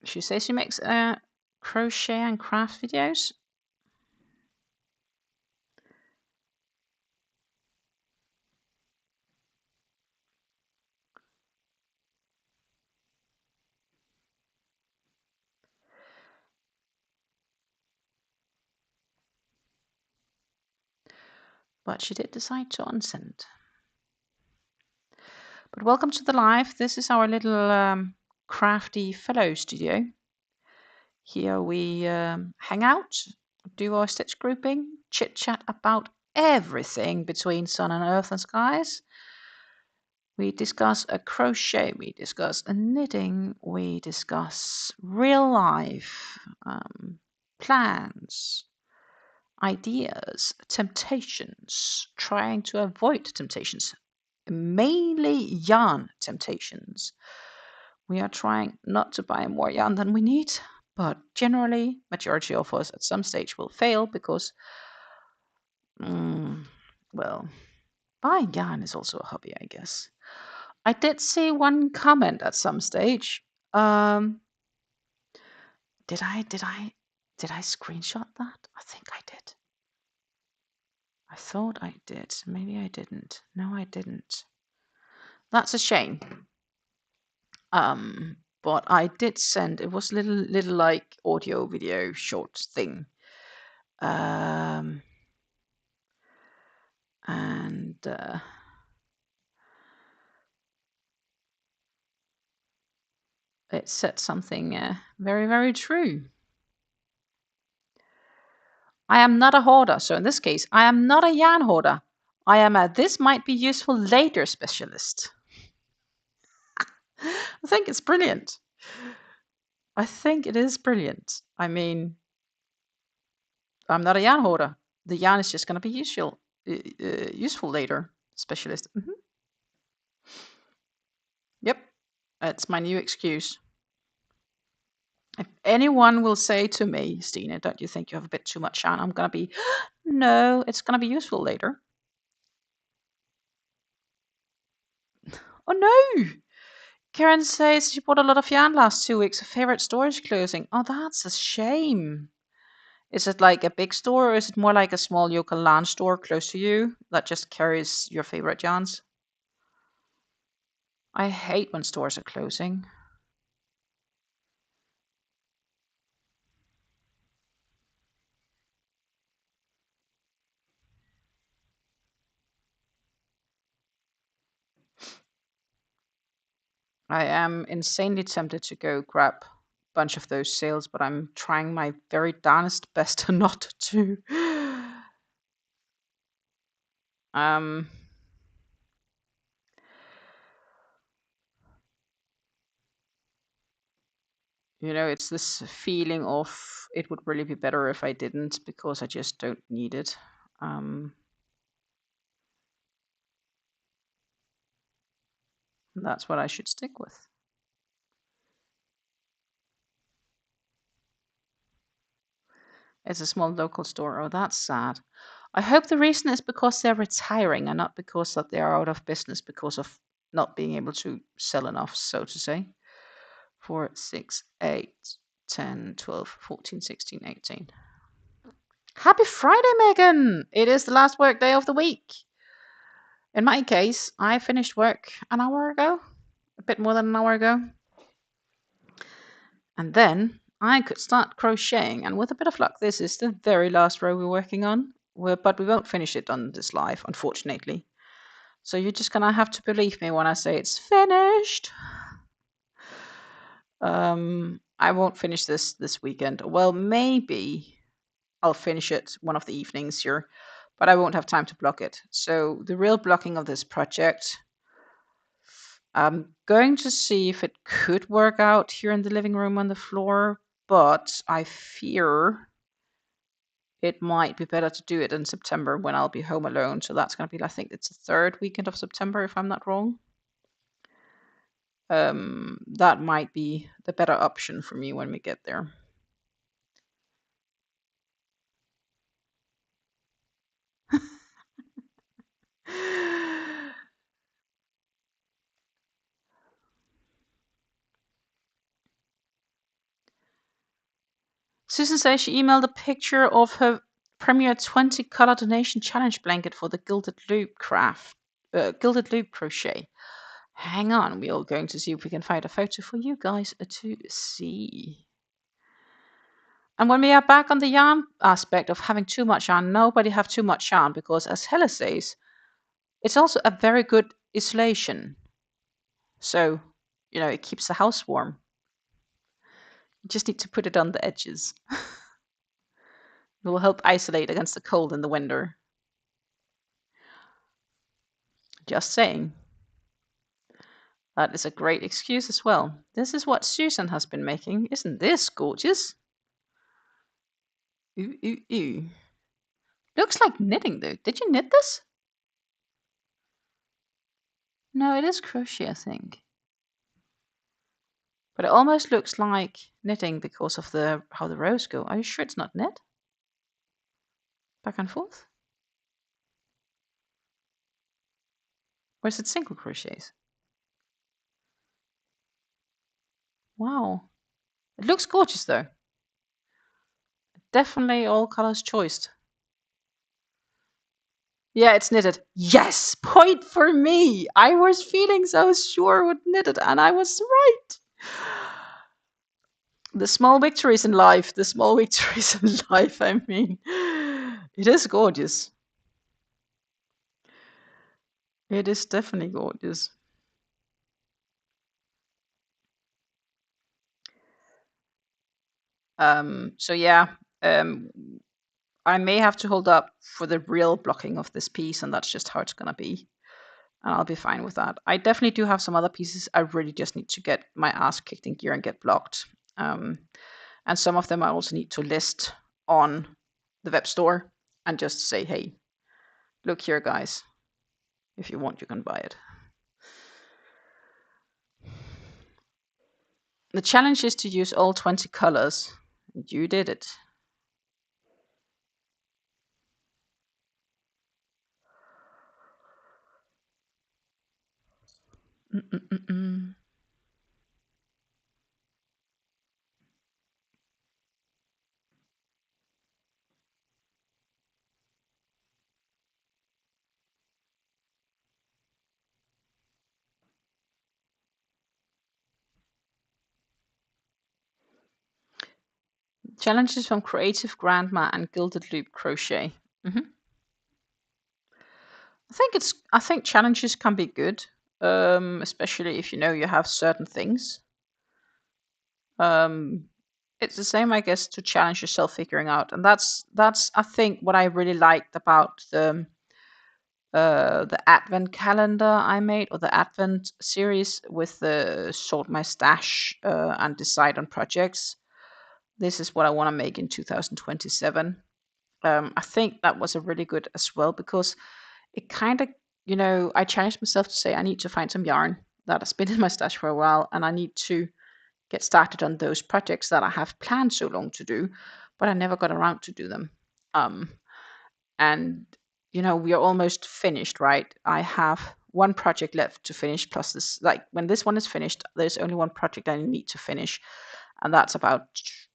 She says she makes crochet and craft videos. but she did decide to unsend. But welcome to the live. This is our little crafty fellow studio. Here we hang out, do our stitch grouping, chit chat about everything between sun and earth and skies. We discuss a crochet, we discuss a knitting, we discuss real life, plans, ideas, temptations, trying to avoid temptations, mainly yarn temptations. We are trying not to buy more yarn than we need, but generally, majority of us at some stage will fail because, well, buying yarn is also a hobby, I guess. I did see one comment at some stage. Did I screenshot that? I think I did. I thought I did. Maybe I didn't. No, I didn't. That's a shame. But I did send. It was a little like audio video short thing. And it said something very, very true. I am not a hoarder. So in this case, I am not a yarn hoarder. I am a this might be useful later specialist. I think it's brilliant. I think it is brilliant. I mean, I'm not a yarn hoarder. The yarn is just going to be useful later specialist. Yep, that's my new excuse. If anyone will say to me, Stina, don't you think you have a bit too much yarn? I'm going to be, no, it's going to be useful later. Oh no! Karen says she bought a lot of yarn last 2 weeks. Her favorite store is closing. Oh, that's a shame. Is it like a big store or is it more like a small local LAN store close to you that just carries your favorite yarns? I hate when stores are closing. I am insanely tempted to go grab a bunch of those sales, but I'm trying my very darnest best not to. You know, it's this feeling of it would really be better if I didn't because I just don't need it. That's what I should stick with. It's a small local store. Oh, that's sad. I hope the reason is because they're retiring and not because that they are out of business because of not being able to sell enough, so to say. 4, 6, 8, 10, 12, 14, 16, 18. Happy Friday, Megan! It is the last work day of the week. In my case, I finished work an hour ago, a bit more than an hour ago. And then I could start crocheting. And with a bit of luck, this is the very last row we're working on. But we won't finish it on this live, unfortunately. So you're just going to have to believe me when I say it's finished. I won't finish this weekend. Well, maybe I'll finish it one of the evenings here, but I won't have time to block it. So the real blocking of this project, I'm going to see if it could work out here in the living room on the floor, but I fear it might be better to do it in September when I'll be home alone. So that's going to be, I think it's the third weekend of September, if I'm not wrong. That might be the better option for me when we get there. Susan says she emailed a picture of her Premier 20 color donation challenge blanket for the Gilded Loop crochet. Hang on, we are going to see if we can find a photo for you guys to see. And when we are back on the yarn aspect of having too much yarn, nobody have too much yarn, because as Hella says, it's also a very good insulation. So, it keeps the house warm. You just need to put it on the edges. It will help isolate against the cold in the winter. Just saying. That is a great excuse as well. This is what Susan has been making. Isn't this gorgeous? Ooh, ooh, ooh. Looks like knitting though. Did you knit this? No, it is crochet, I think. But it almost looks like knitting because of how the rows go. Are you sure it's not knit? Back and forth? Or is it single crochets? Wow. It looks gorgeous though. Definitely all colors choiced. Yeah, it's knitted. Yes, point for me. I was feeling so sure with knitted, and I was right. The small victories in life. The small victories in life. I mean, it is gorgeous. It is definitely gorgeous. So yeah, I may have to hold up for the real blocking of this piece, and that's just how it's gonna be. And I'll be fine with that. I definitely do have some other pieces. I really just need to get my ass kicked in gear and get blocked. And some of them I also need to list on the web store and just say, hey, look here, guys. If you want, you can buy it. The challenge is to use all 20 colors. You did it. Mm-mm-mm-mm. Challenges from Creative Grandma and Gilded Loop Crochet. Mm-hmm. I think challenges can be good, especially if you have certain things. It's the same, I guess, to challenge yourself figuring out, and that's I think what I really liked about the Advent calendar I made, or the Advent series with the sort my stash and decide on projects. This is what I want to make in 2027. I think that was a really good as well, because it kind of, I challenged myself to say I need to find some yarn that has been in my stash for a while, and I need to get started on those projects that I have planned so long to do, but I never got around to do them. And we are almost finished, right? I have one project left to finish, plus this, like when this one is finished, there's only one project I need to finish, and that's about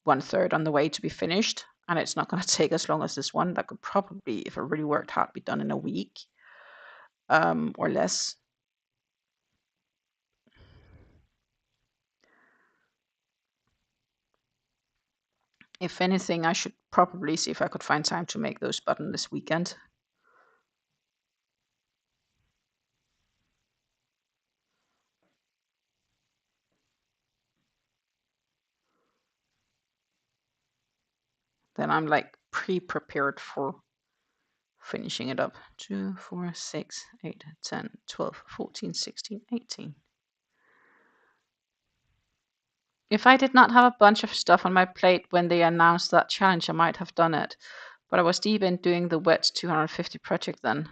1/3 on the way to be finished. And it's not going to take as long as this one. That could probably, if I really worked hard, be done in a week or less. If anything, I should probably see if I could find time to make those buttons this weekend. Then I'm like pre-prepared for finishing it up. 2, 4, 6, 8, 10, 12, 14, 16, 18. If I did not have a bunch of stuff on my plate when they announced that challenge, I might have done it. But I was deep in doing the wet 250 project then.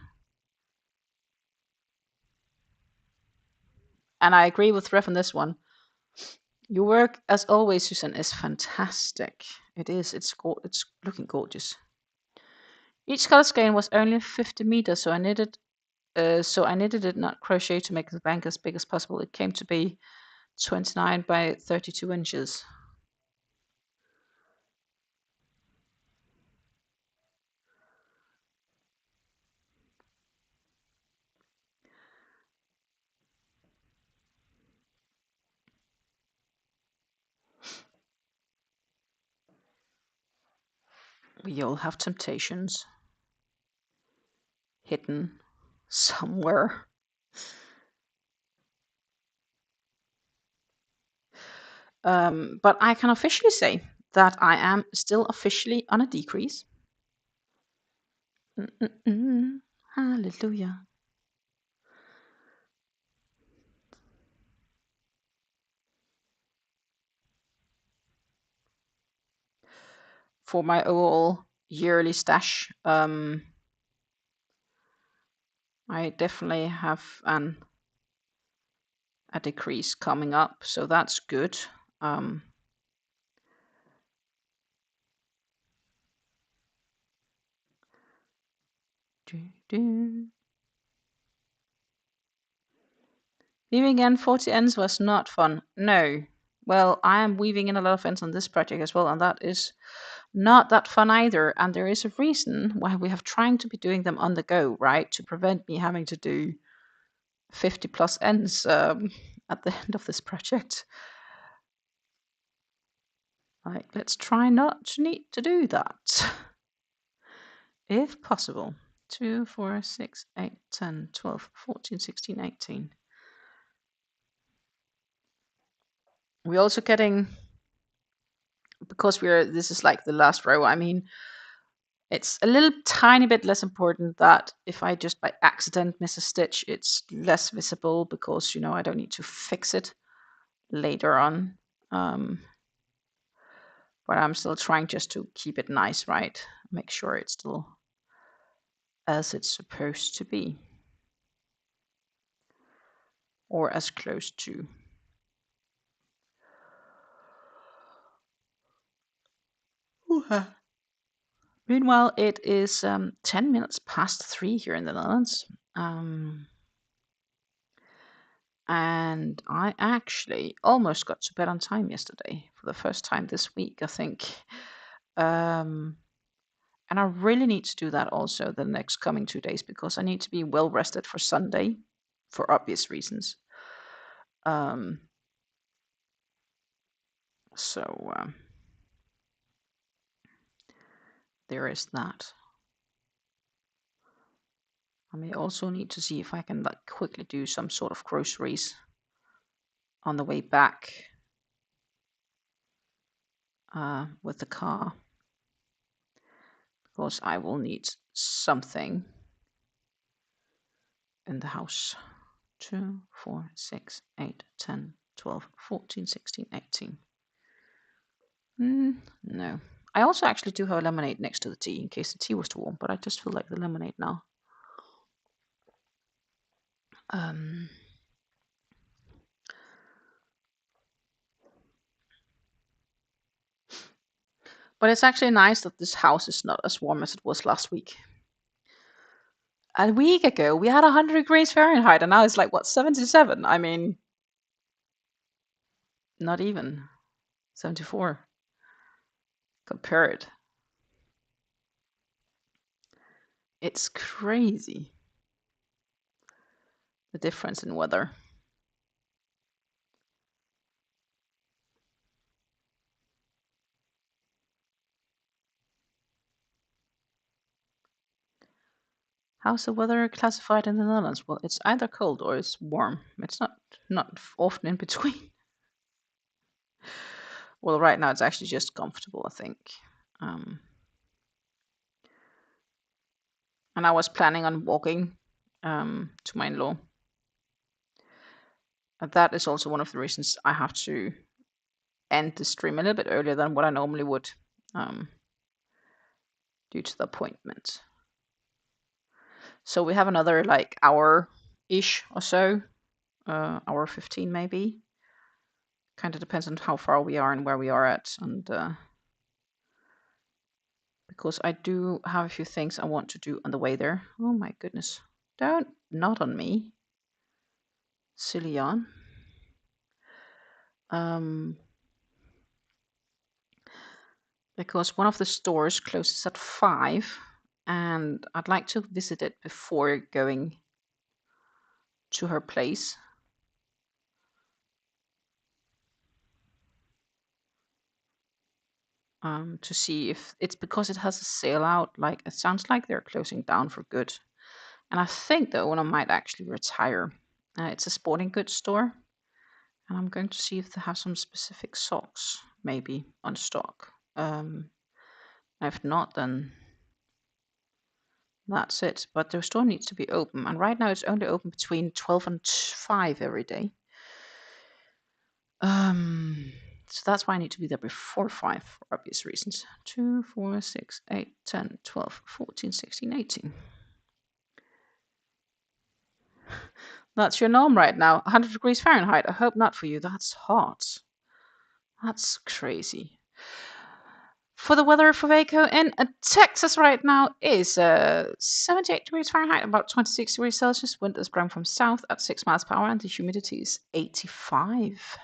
And I agree with Ref on this one. Your work, as always, Susan, is fantastic. It is. It's looking gorgeous. Each color skein was only 50 meters, so I knitted it not crochet to make the bank as big as possible. It came to be 29 by 32 inches. We all have temptations hidden somewhere. But I can officially say that I am still officially on a decrease. Hallelujah. For my overall yearly stash, I definitely have a decrease coming up, so that's good. Weaving in 40 ends was not fun. No. Well, I am weaving in a lot of ends on this project as well, and that is not that fun either. And there is a reason why we have trying to be doing them on the go, right? To prevent me having to do 50 plus ends at the end of this project. Like, let's try not to need to do that. If possible. 2, 4, 6, 8, 10, 12, 14, 16, 18. We're also getting, because this is like the last row, I mean, it's a little tiny bit less important that if I just by accident miss a stitch, it's less visible because, you know, I don't need to fix it later on. But I'm still trying just to keep it nice, right? Make sure it's still as it's supposed to be. Or as close to. Meanwhile, it is 10 minutes past 3 here in the Netherlands. And I actually almost got to bed on time yesterday for the first time this week, I think. And I really need to do that also the next coming 2 days because I need to be well rested for Sunday for obvious reasons. So there is that. I may also need to see if I can like quickly do some sort of groceries on the way back with the car, because I will need something in the house. 2, 4, 6, 8, 10, 12, 14, 16, 18. No. I also actually do have a lemonade next to the tea in case the tea was too warm, but I just feel like the lemonade now. But it's actually nice that this house is not as warm as it was last week. A week ago, we had 100 degrees Fahrenheit, and now it's like, what, 77? I mean, not even 74. Compare it. It's crazy, the difference in weather. How's the weather classified in the Netherlands? Well, it's either cold or it's warm. It's not often in between. Well, right now it's actually just comfortable, I think. And I was planning on walking to my in-law. That is also one of the reasons I have to end the stream a little bit earlier than what I normally would, due to the appointment. So we have another like hour-ish or so, hour 15 maybe. Kind of depends on how far we are and where we are at, and because I do have a few things I want to do on the way there. Oh my goodness. Don't not on me. Silly yarn. Because one of the stores closes at 5 and I'd like to visit it before going to her place. to see if it's because it has a sale out. Like it sounds like they're closing down for good, and I think the owner might actually retire. It's a sporting goods store, and I'm going to see if they have some specific socks maybe on stock. If not, then that's it. But the store needs to be open, and right now it's only open between 12 and 5 every day. So that's why I need to be there before 5 for obvious reasons. 2, 4, 6, 8, 10, 12, 14, 16, 18. That's your norm right now. 100 degrees Fahrenheit. I hope not for you. That's hot. That's crazy. For the weather for Waco in Texas right now is 78 degrees Fahrenheit, about 26 degrees Celsius. Wind is blowing from south at 6 miles per hour, and the humidity is 85.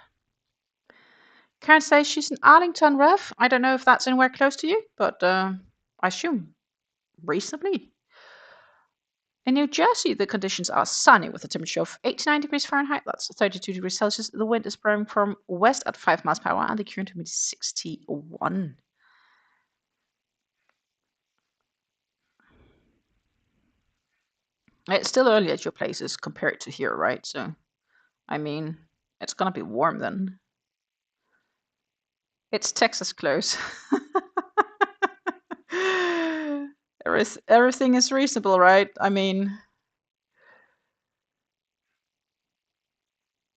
Karen says she's in Arlington, Rev. I don't know if that's anywhere close to you, but I assume reasonably. In New Jersey, the conditions are sunny with a temperature of 89 degrees Fahrenheit. That's 32 degrees Celsius. The wind is blowing from west at 5 miles per hour, and the current humidity is 61. It's still early at your places compared to here, right? So, I mean, it's gonna be warm then. It's Texas close. Everything is reasonable, right? I mean,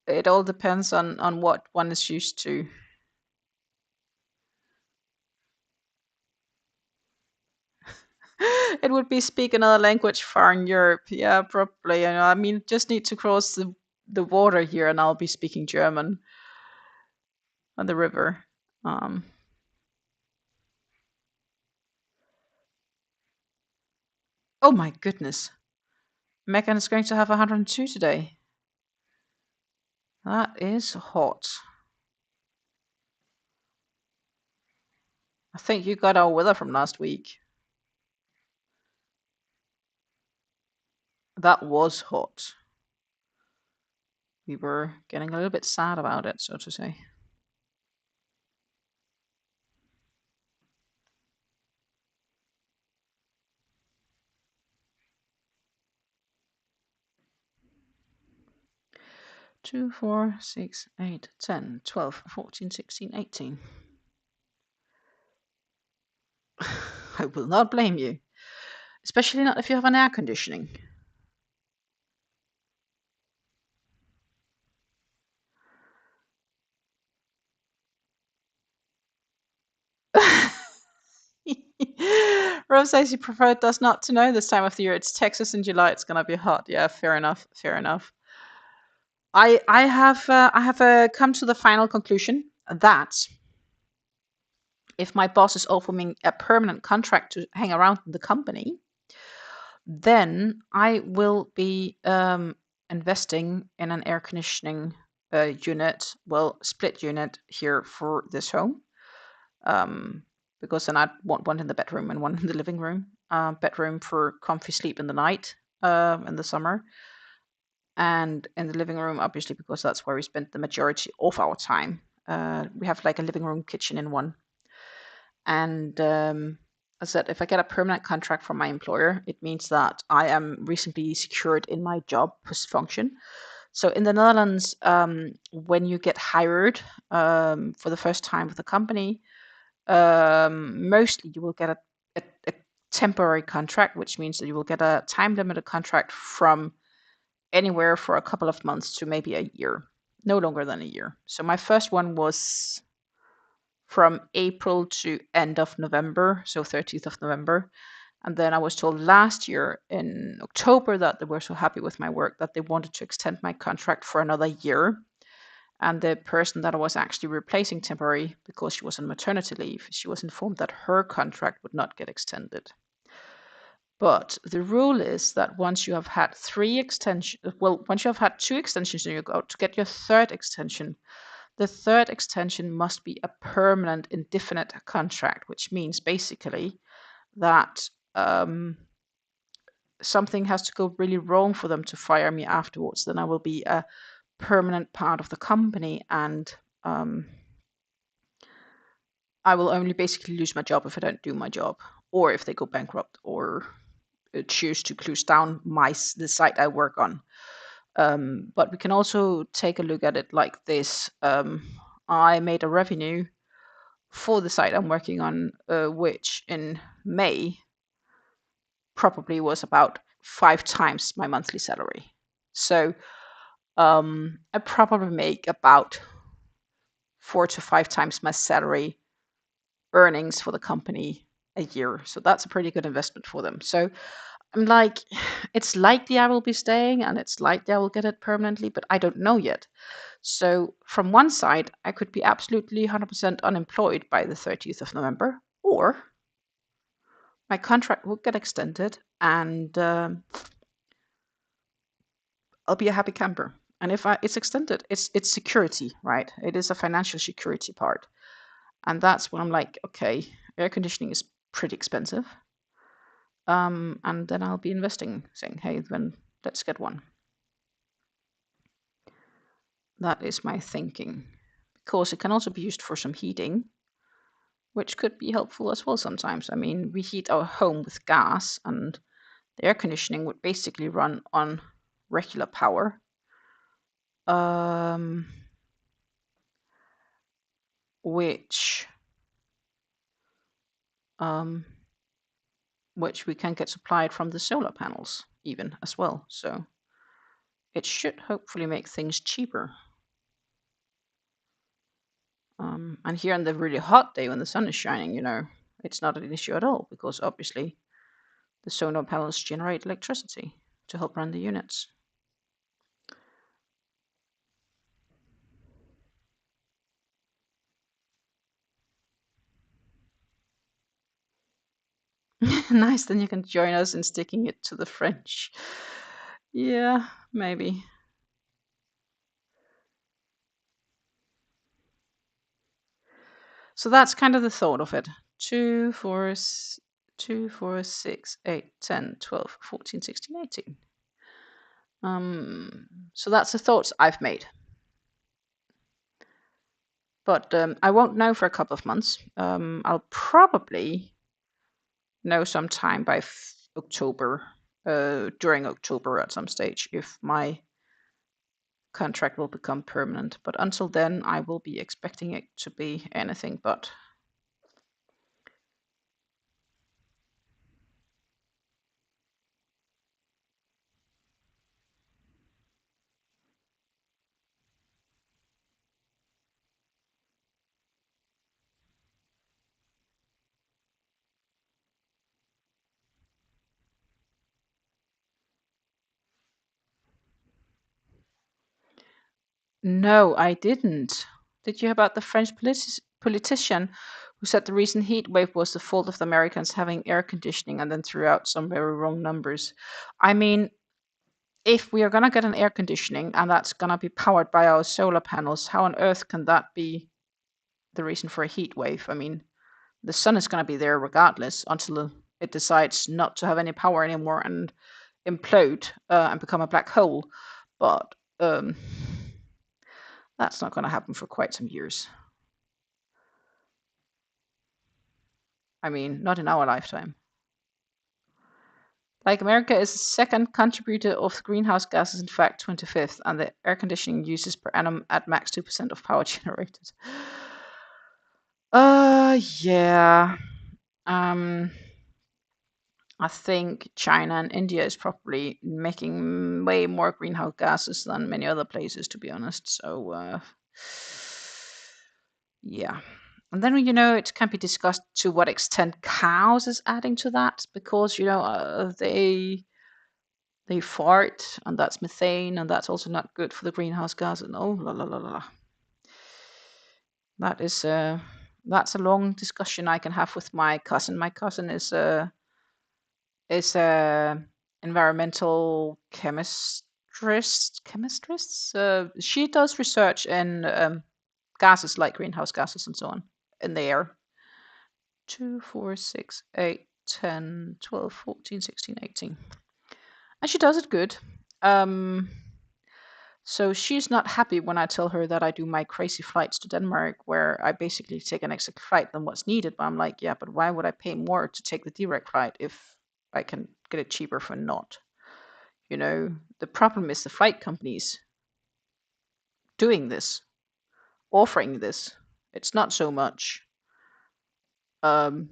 it all depends on what one is used to. It would be speak another language far in Europe. Yeah, probably. You know, I mean, just need to cross the water here, and I'll be speaking German on the river. Oh my goodness, Megan is going to have 102 today. That is hot. I think you got our weather from last week. That was hot. We were getting a little bit sad about it, so to say. Two, 4, 6, 8, 10, 12, 14, 16, 18. I will not blame you. Especially not if you have an air conditioning. Rose says he preferred us not to know this time of the year. It's Texas in July. It's gonna be hot. Yeah, fair enough. Fair enough. I have come to the final conclusion that if my boss is offering me a permanent contract to hang around the company, then I will be investing in an air conditioning unit, well, split unit here for this home. Because then I'd want one in the bedroom and one in the living room. Bedroom for comfy sleep in the night in the summer. And in the living room, obviously, because that's where we spend the majority of our time. We have like a living room kitchen in one. And I said, if I get a permanent contract from my employer, it means that I am recently secured in my job function. So in the Netherlands, when you get hired for the first time with a company, mostly you will get a temporary contract, which means that you will get a time limited contract from anywhere for a couple of months to maybe a year, no longer than a year. So my first one was from April to end of November, so 30th of November. And then I was told last year in October that they were so happy with my work that they wanted to extend my contract for another year. And the person that I was actually replacing temporarily, because she was on maternity leave, she was informed that her contract would not get extended. But the rule is that once you have had once you have had 2 extensions and you go to get your third extension, the third extension must be a permanent indefinite contract, which means basically that something has to go really wrong for them to fire me afterwards. Then I will be a permanent part of the company, and I will only basically lose my job if I don't do my job, or if they go bankrupt, or choose to close down the site I work on. But we can also take a look at it like this. I made a revenue for the site I'm working on, which in May probably was about 5 times my monthly salary. So I probably make about 4 to 5 times my salary earnings for the company a year. So that's a pretty good investment for them. So I'm like, it's likely I will be staying and it's likely I will get it permanently, but I don't know yet. So from one side, I could be absolutely 100% unemployed by the 30th of November, or my contract will get extended and I'll be a happy camper. And if it's extended, it's security, right? It is a financial security part. And that's when I'm like, okay, air conditioning is pretty expensive. And then I'll be investing, saying, hey, then let's get one. That is my thinking. Because it can also be used for some heating, which could be helpful as well sometimes. I mean, we heat our home with gas, and the air conditioning would basically run on regular power. Which we can get supplied from the solar panels even as well. So it should hopefully make things cheaper. And here on the really hot day when the sun is shining, it's not an issue at all, because obviously the solar panels generate electricity to help run the units. Nice, then you can join us in sticking it to the French. Yeah, maybe. So that's kind of the thought of it. 2, 4, 2, 4, 6, 8, 10, 12, 14, 16, 18. So that's the thoughts I've made. But I won't know for a couple of months. I'll probably know sometime by October, during October at some stage, if my contract will become permanent. But until then, I will be expecting it to be anything but. No, I didn't. Did you hear about the French politician who said the recent heat wave was the fault of the Americans having air conditioning, and then threw out some very wrong numbers? I mean, if we are going to get an air conditioning and that's going to be powered by our solar panels, how on earth can that be the reason for a heat wave? I mean, the sun is going to be there regardless until it decides not to have any power anymore and implode and become a black hole. But that's not going to happen for quite some years. I mean, not in our lifetime. Like, America is the second contributor of greenhouse gases, in fact, 25th, and the air conditioning uses per annum at max 2% of power generated. Yeah. I think China and India is probably making way more greenhouse gases than many other places, to be honest. So, yeah. And then, it can be discussed to what extent cows is adding to that, because, they fart, and that's methane, and that's also not good for the greenhouse gas. And oh, la la la la. That is that's a long discussion I can have with my cousin. My cousin is a environmental chemistress. She does research in gases like greenhouse gases and so on in the air. 2, 4, 6, 8, 10, 12, 14, 16, 18. And she does it good. So she's not happy when I tell her that I do my crazy flights to Denmark, where I basically take an extra flight than what's needed. But I'm like, yeah, but why would I pay more to take the direct flight if I can get it cheaper for not? You know, the problem is the flight companies doing this, offering this. It's not so much. Um,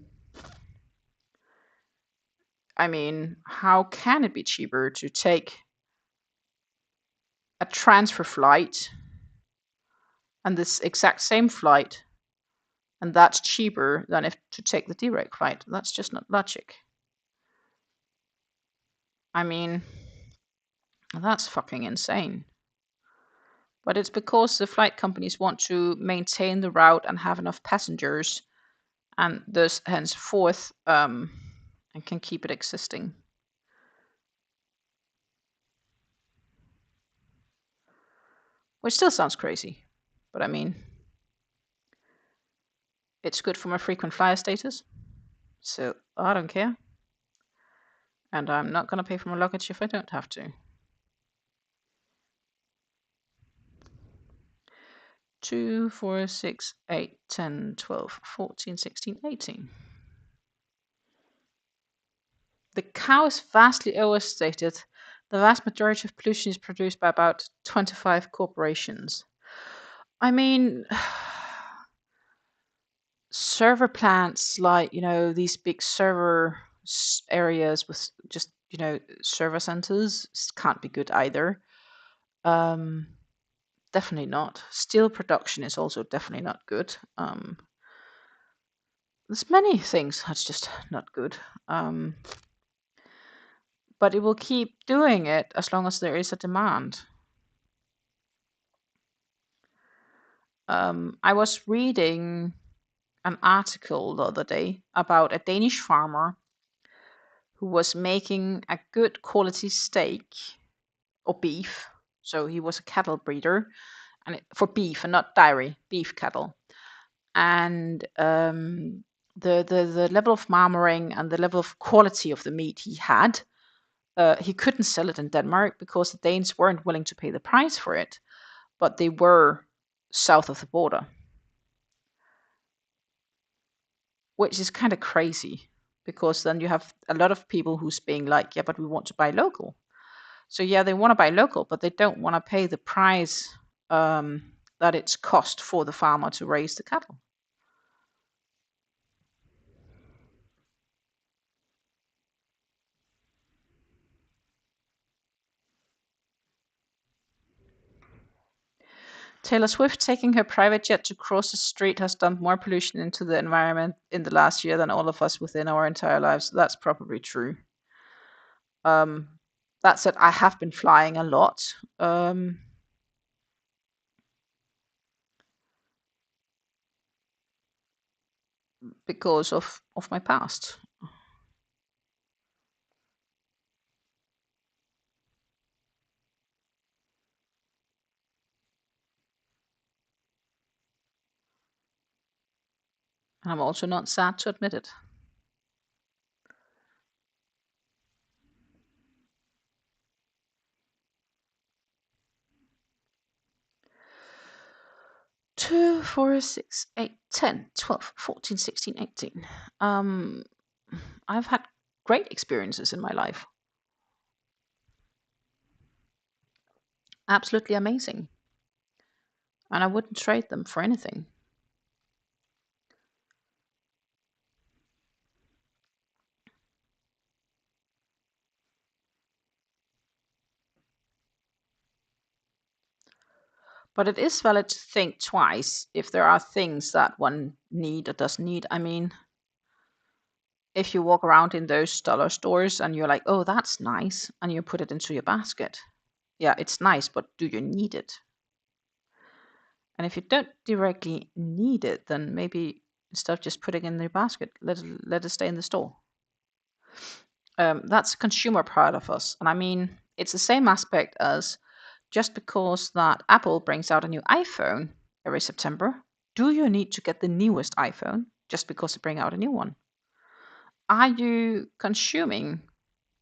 I mean, how can it be cheaper to take a transfer flight and this exact same flight, and that's cheaper than if to take the direct flight? That's just not logic. I mean, that's fucking insane. But it's because the flight companies want to maintain the route and have enough passengers, and thus henceforth, and can keep it existing. Which still sounds crazy, but I mean, it's good for my frequent flyer status, so I don't care. And I'm not gonna pay for my luggage if I don't have to. 2, 4, 6, 8, 10, 12, 14, 16, 18. The cow is vastly overstated. The vast majority of pollution is produced by about 25 corporations. I mean, server plants like, these big server areas with just, server centers can't be good either. Definitely not. Steel production is also definitely not good. There's many things that's just not good. But it will keep doing it as long as there is a demand. I was reading an article the other day about a Danish farmer who was making a good quality steak or beef. So he was a cattle breeder, and for beef and not dairy, beef cattle. And the level of marmoring and the level of quality of the meat he had, he couldn't sell it in Denmark because the Danes weren't willing to pay the price for it, but they were south of the border, which is kind of crazy because then you have a lot of people who's being like, yeah, but we want to buy local. So yeah, they want to buy local, but they don't want to pay the price that it's cost for the farmer to raise the cattle. Taylor Swift taking her private jet to cross the street has dumped more pollution into the environment in the last year than all of us within our entire lives. That's probably true. That said, I have been flying a lot. Because of my past. And I'm also not sad to admit it. Two, 4, 6, 8, 10, 12, 14, 16, 18. I've had great experiences in my life. Absolutely amazing. And I wouldn't trade them for anything. But it is valid to think twice if there are things that one need or doesn't need. I mean, if you walk around in those dollar stores and you're like, oh, that's nice, and you put it into your basket. Yeah, it's nice, but do you need it? And if you don't directly need it, then maybe instead of just putting it in your basket, let it stay in the store. That's the consumer part of us. And I mean, it's the same aspect as just because that Apple brings out a new iPhone every September, do you need to get the newest iPhone just because they bring out a new one? Are you consuming,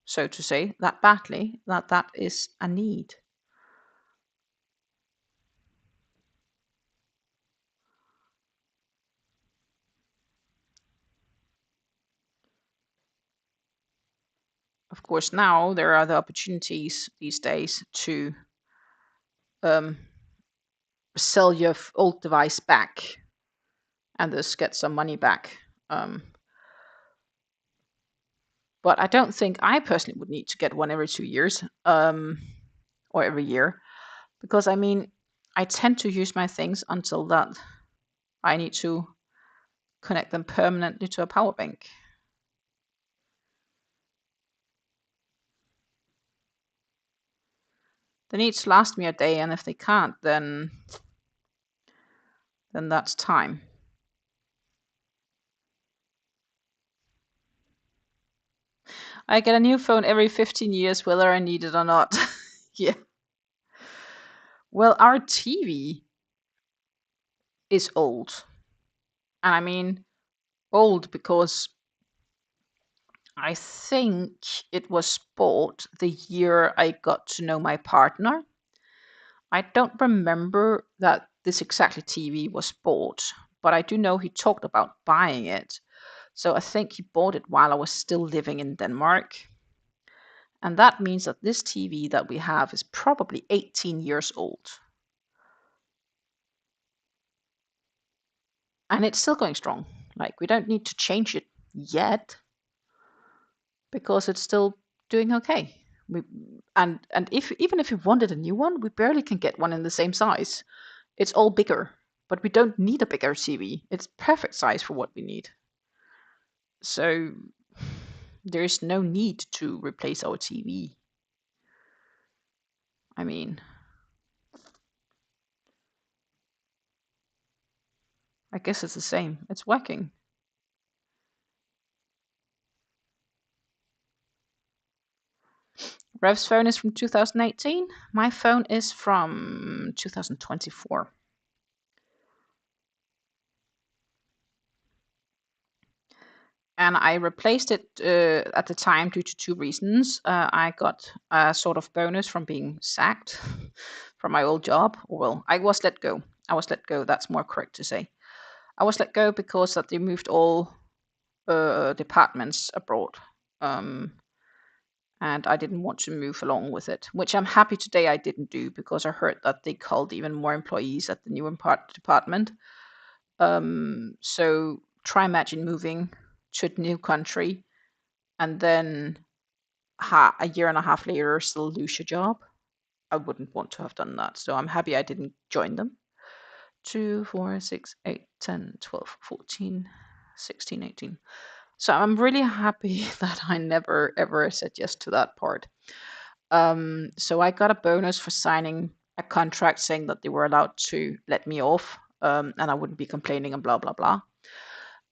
so to say, that badly that that is a need? of course, now there are the opportunities these days to sell your old device back and thus get some money back. But I don't think I personally would need to get one every 2 years or every year, because I mean, I tend to use my things until that I need to connect them permanently to a power bank. They need to last me a day, and if they can't, then that's time. I get a new phone every 15 years, whether I need it or not. Yeah. Well, our TV is old. And I mean old because I think it was bought the year I got to know my partner. I don't remember that this exactly TV was bought, but I do know he talked about buying it. So I think he bought it while I was still living in Denmark. And that means that this TV that we have is probably 18 years old. And it's still going strong. Like, we don't need to change it yet because it's still doing okay. And if even if we wanted a new one, we barely can get one in the same size. It's all bigger, but we don't need a bigger TV. It's perfect size for what we need. So there's no need to replace our TV. I mean, I guess it's the same. It's working. Rev's phone is from 2018. My phone is from 2024. And I replaced it at the time due to two reasons. I got a sort of bonus from being sacked from my old job. Well, I was let go. That's more correct to say. I was let go because that they moved all departments abroad. And I didn't want to move along with it, which I'm happy today I didn't do, because I heard that they called even more employees at the new department. So try imagine moving to a new country and then a year and a half later still lose your job. I wouldn't want to have done that. So I'm happy I didn't join them. 2, 4, 6, 8, 10, 12, 14, 16, 18. So I'm really happy that I never ever said yes to that part. So I got a bonus for signing a contract saying that they were allowed to let me off, and I wouldn't be complaining and blah blah blah.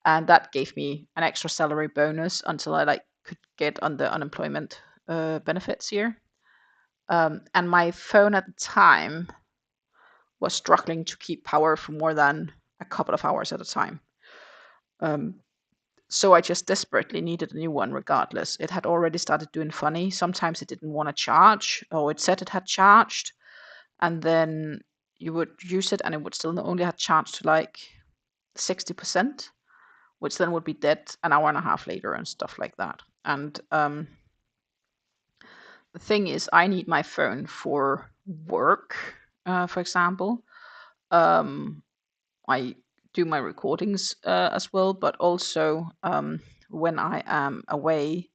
And that gave me an extra salary bonus until I could get on the unemployment benefits here. And my phone at the time was struggling to keep power for more than a couple of hours at a time. So I just desperately needed a new one regardless. It had already started doing funny. Sometimes it didn't want to charge, or it said it had charged, and then you would use it and it would still only have charged to like 60%, which then would be dead an hour and a half later and stuff like that. And the thing is, I need my phone for work, for example. I do my recordings as well, but also when I am away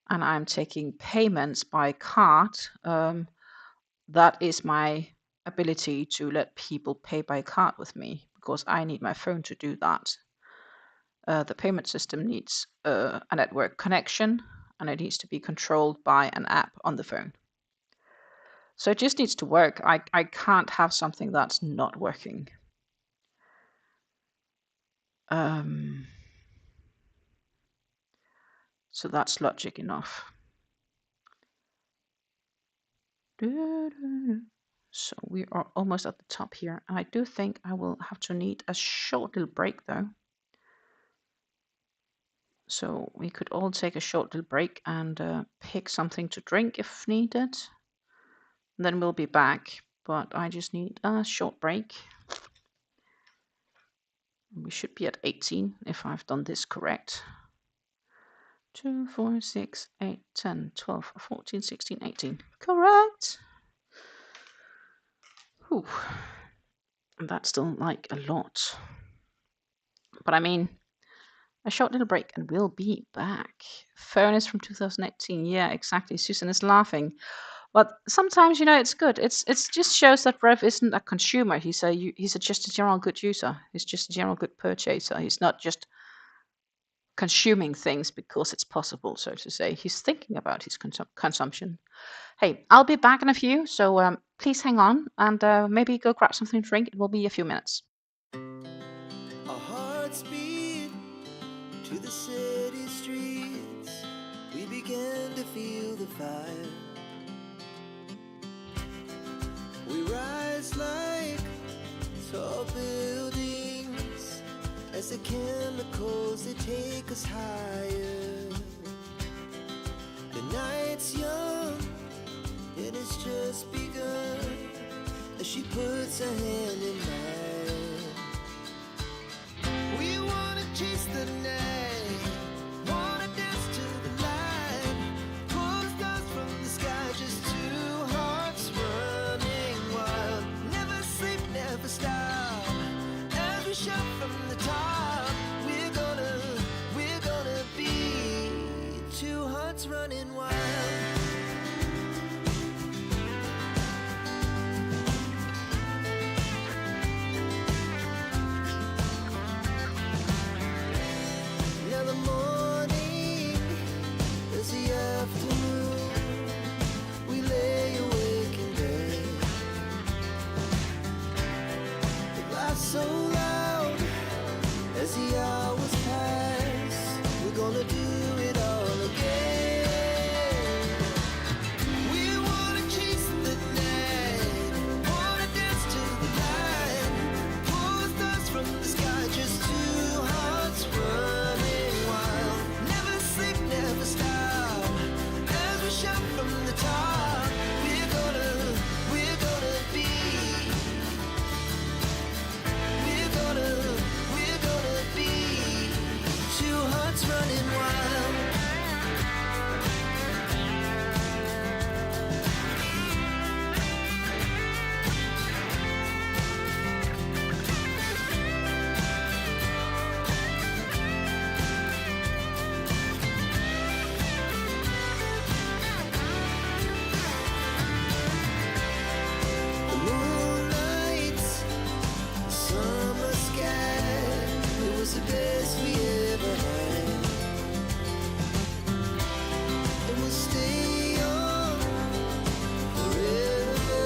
and I'm taking payments by card, that is my ability to let people pay by card with me, because I need my phone to do that. The payment system needs a network connection, and it needs to be controlled by an app on the phone. So it just needs to work. I can't have something that's not working. So that's logic enough. So we are almost at the top here. I do think I will have to need a short little break though. So we could all take a short little break and pick something to drink if needed. And then we'll be back, but I just need a short break. We should be at 18 if I've done this correct. 2, 4, 6, 8, 10, 12, 14, 16, 18. Correct. Whew. That's still like a lot. But I mean, a short little break and we'll be back. Furnace from 2018. Yeah, exactly. Susan is laughing. But sometimes, it's good. It's just shows that Rev isn't a consumer. He's just a general good user. He's just a general good purchaser. He's not just consuming things because it's possible, so to say. He's thinking about his consumption. Hey, I'll be back in a few, so please hang on and maybe go grab something to drink. It will be a few minutes. Our hearts beat to the city streets. We began to feel the fire. We rise like tall buildings as the chemicals, they take us higher. The night's young, it has just begun as she puts her hand in mine. We wanna chase the night, wanna dance to the light, pull the stars from the sky, just two hearts running wild. Never sleep, never stop, as we shout from the top. We're gonna be two hearts running wild. Now the morning is the afternoon. We lay awake in bed. It laughs so loud as the hours pass. We're gonna do it all again. We wanna chase the night, wanna dance to the light, pull the stars from the sky, just two hearts running wild. Never sleep, never stop, as we shout from the top. We're gonna be, we're gonna be two hearts running wild. The moonlight, the summer sky, it was the best we ever had. And we'll stay on forever.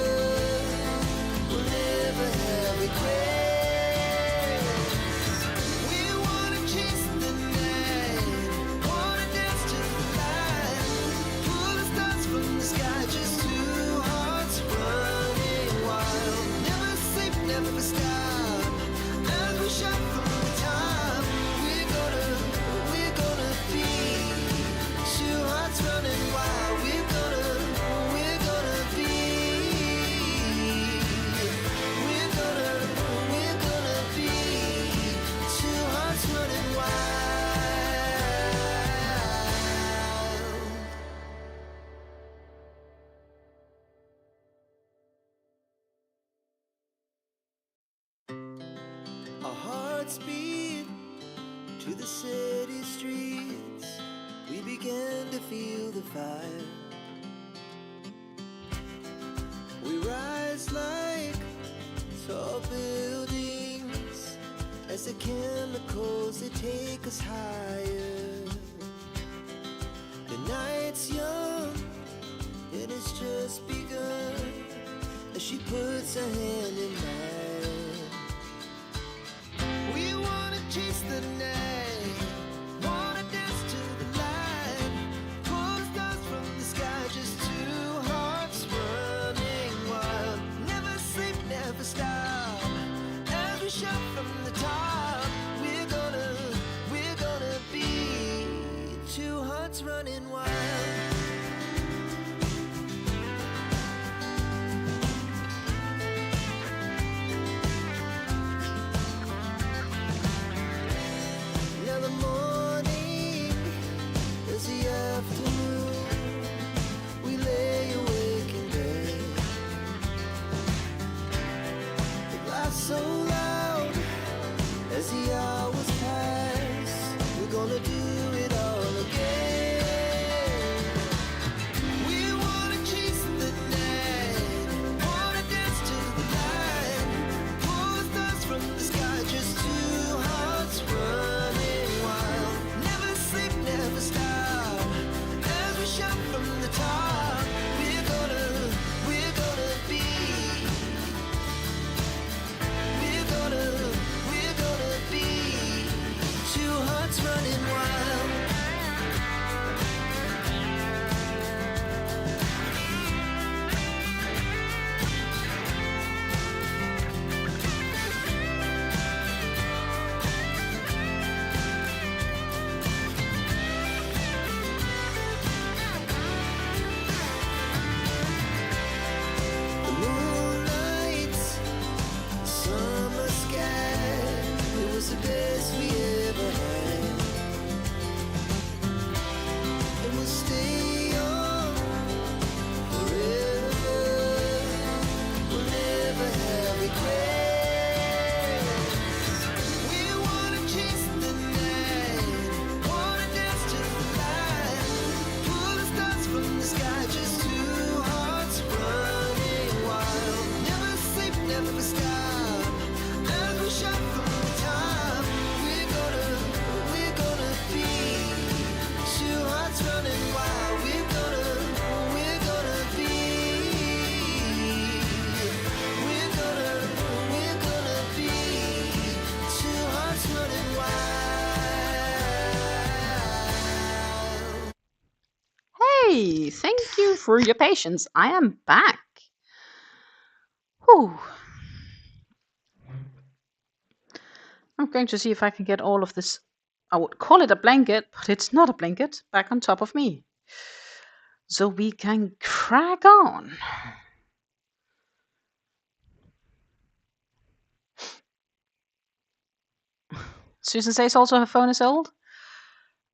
We'll never have regrets. We wanna chase the night, wanna dance to the light, pull the stars from the sky, just two hearts running wild. Never sleep, never stop, as we shout from the top. We're gonna be two hearts running wild. We're gonna be, we're gonna be two hearts running wild. Our hearts beat to the city streets. We began to feel the fire. We rise like tall buildings as the chemicals, they take us higher. The night's young, it has just begun as she puts her hand in mine. We wanna chase the night, wanna dance to the light, pull the stars from the sky, just two hearts running wild. Never sleep, never stop, as we shout from the top. We're gonna be two hearts running wild. Now the morning is wanna do it all again. We wanna chase the night, wanna dance to the light, pull the stars from the sky, just two hearts running wild. Never sleep, never stop, as we shout from the top. We're gonna be, we're gonna be two hearts running wild. The moonlight, summer sky, it was the best we ever had. And we'll stay on forever, we'll never have regrets. We wanna chase the night, wanna dance to the light, pull the stars from the sky, just two hearts running wild. Never sleep, never stop, as we shout from the top. We're gonna be two hearts running wild. We're gonna be, we're gonna be two hearts running wild. Hey, thank you for your patience. I am back. Whew. I'm going to see if I can get all of this, I would call it a blanket, but it's not a blanket, back on top of me. So we can crack on. Susan says also her phone is old.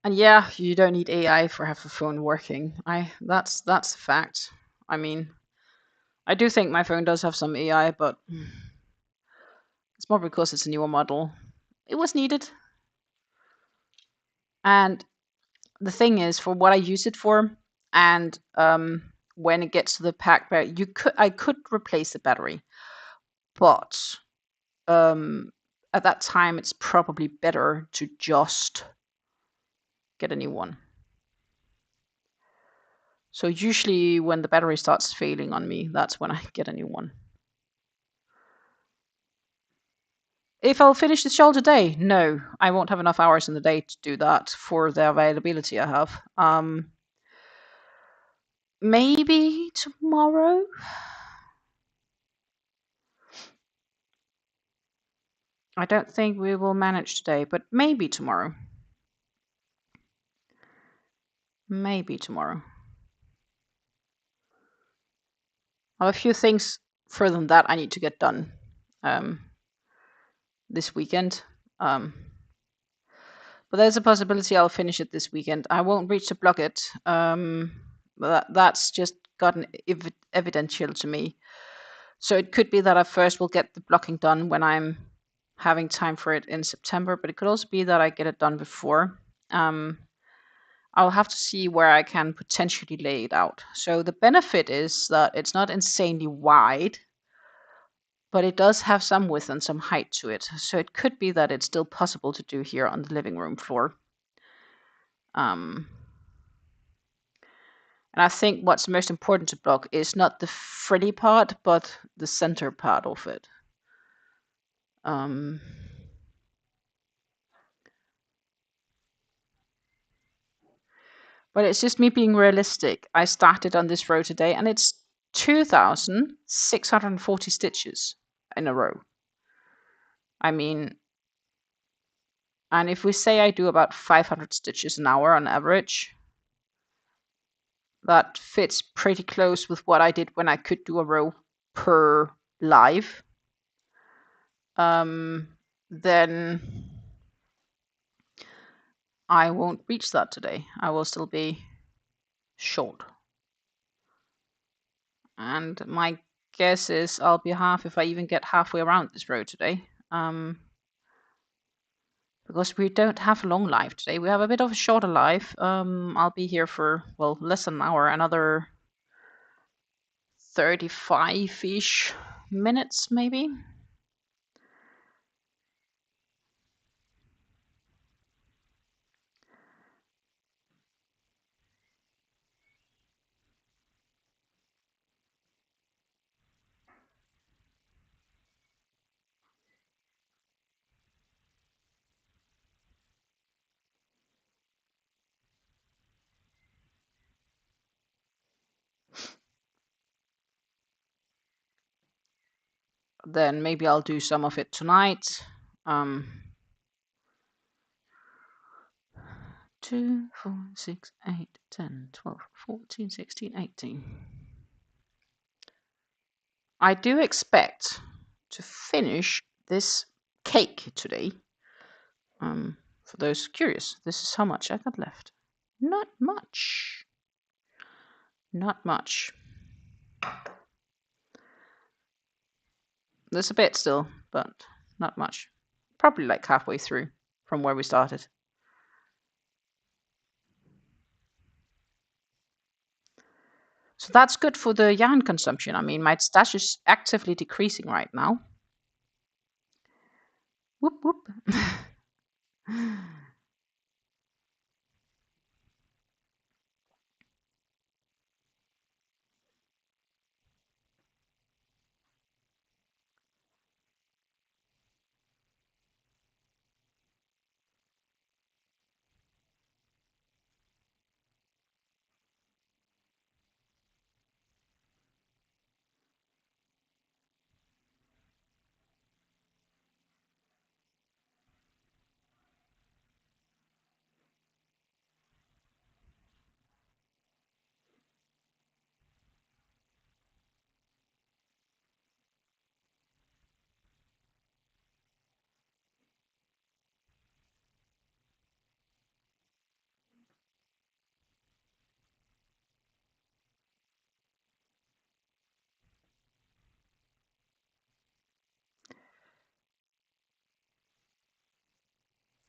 And yeah, you don't need AI for have a phone working. That's a fact. I mean, I do think my phone does have some AI, but it's more because it's a newer model. It was needed. And the thing is, for what I use it for, and when it gets to the pack, I could replace the battery, but at that time, it's probably better to just get a new one. So usually, when the battery starts failing on me, that's when I get a new one. If I'll finish the shawl today, no, I won't have enough hours in the day to do that for the availability I have. Maybe tomorrow. I don't think we will manage today, but maybe tomorrow. Maybe tomorrow. I have a few things further than that I need to get done this weekend. But there's a possibility I'll finish it this weekend. I won't reach to block it. But that's just gotten evidential to me. So it could be that I first will get the blocking done when I'm having time for it in September, but it could also be that I get it done before. I'll have to see where I can potentially lay it out. So the benefit is that it's not insanely wide, but it does have some width and some height to it. So it could be that it's still possible to do here on the living room floor. And I think what's most important to block is not the frilly part, but the center part of it. But it's just me being realistic. I started on this row today, and it's 2,640 stitches in a row. I mean, and if we say I do about 500 stitches an hour on average, that fits pretty close with what I did when I could do a row per live. Then I won't reach that today. I will still be short. And my guess is I'll be half if I even get halfway around this row today. But because we don't have a long live today. We have a bit of a shorter live. I'll be here for, well, less than an hour, another 35-ish minutes maybe. Then maybe I'll do some of it tonight. 2, 4, 6, 8, 10, 12, 14, 16, 18. I do expect to finish this cake today. For those curious, this is how much I got left. Not much. Not much. There's a bit still, but not much. Probably like halfway through from where we started. So that's good for the yarn consumption. I mean, my stash is actively decreasing right now. Whoop, whoop.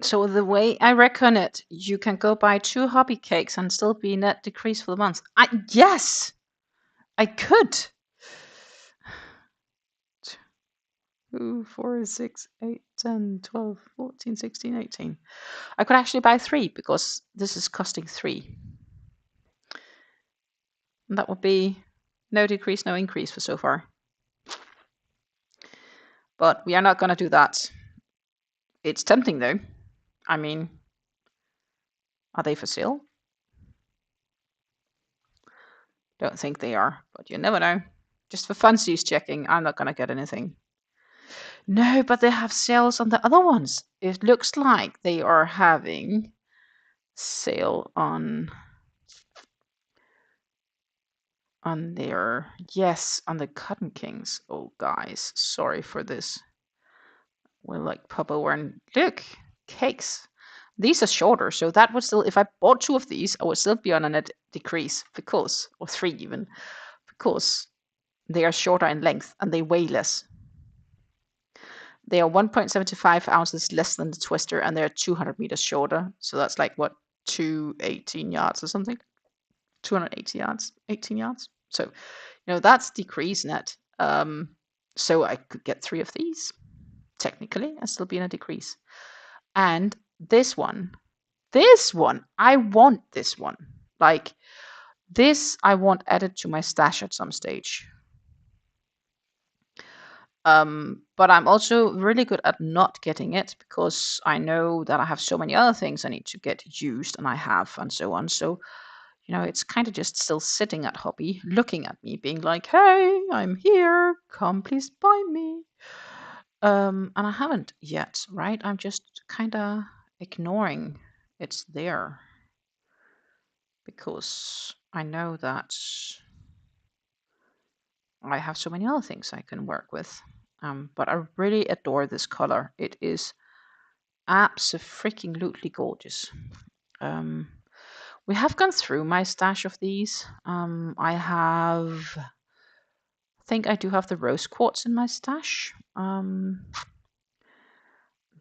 So the way I reckon it, you can go buy 2 hobby cakes and still be net decrease for the month. Yes, I could. 2, 4, 6, 8, 10, 12, 14, 16, 18. I could actually buy 3 because this is costing 3. And that would be no decrease, no increase for so far. But we are not going to do that. It's tempting though. I mean, are they for sale? Don't think they are, but you never know. Just for funsies checking, I'm not going to get anything. No, but they have sales on the other ones. It looks like they are having sale on their, yes, on the Cotton Kings. Oh, guys, sorry for this. We're like Papa wearing, look, cakes. These are shorter, so that would still, if I bought 2 of these, I would still be on a net decrease because, or 3 even, because they are shorter in length and they weigh less. They are 1.75 ounces less than the Twister and they're 200 meters shorter. So that's like what, 218 yards or something? 280 yards, 18 yards. So, you know, that's decrease net. So I could get 3 of these. Technically, and still be in a decrease. And this one, I want this one. Like, this I want added to my stash at some stage. But I'm also really good at not getting it because I know that I have so many other things I need to get used, and I have, and so on. So, you know, it's kind of just still sitting at hobby, looking at me, being like, hey, I'm here, come please buy me. And I haven't yet, right? I'm just kind of ignoring it's there because I know that I have so many other things I can work with. But I really adore this color. It is absolutely gorgeous. We have gone through my stash of these. I think I do have the rose quartz in my stash.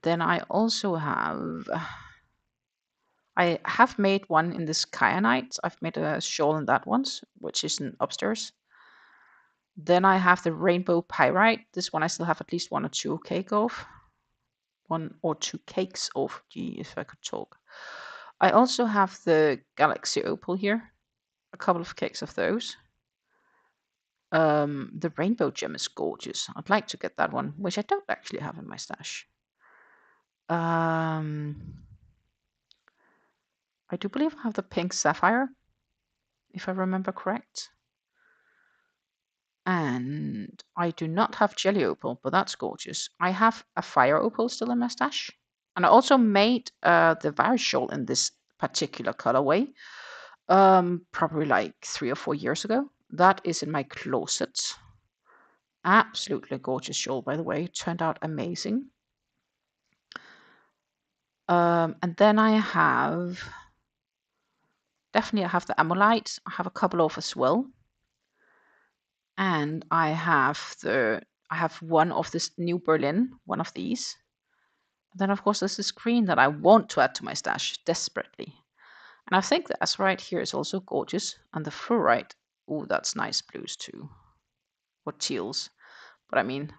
Then I also have, I have made one in this kyanite. I've made a shawl in that once, which is in upstairs. Then I have the rainbow pyrite. This one I still have at least 1 or 2 cake of. 1 or 2 cakes of. Gee, if I could talk. I also have the galaxy opal here. A couple of cakes of those. The rainbow gem is gorgeous. I'd like to get that one, which I don't actually have in my stash. I do believe I have the pink sapphire, if I remember correct. And I do not have jelly opal, but that's gorgeous. I have a fire opal still in my stash. And I also made the virus shawl in this particular colorway, probably like 3 or 4 years ago. That is in my closet. Absolutely gorgeous shawl, by the way. It turned out amazing. And then I have, definitely I have the amolite. I have a couple of as well. And I have one of this New Berlin, one of these. And then of course there's this green that I want to add to my stash desperately. And I think the azurite here is also gorgeous. And the fluorite, ooh, that's nice blues too. Or teals. But I mean,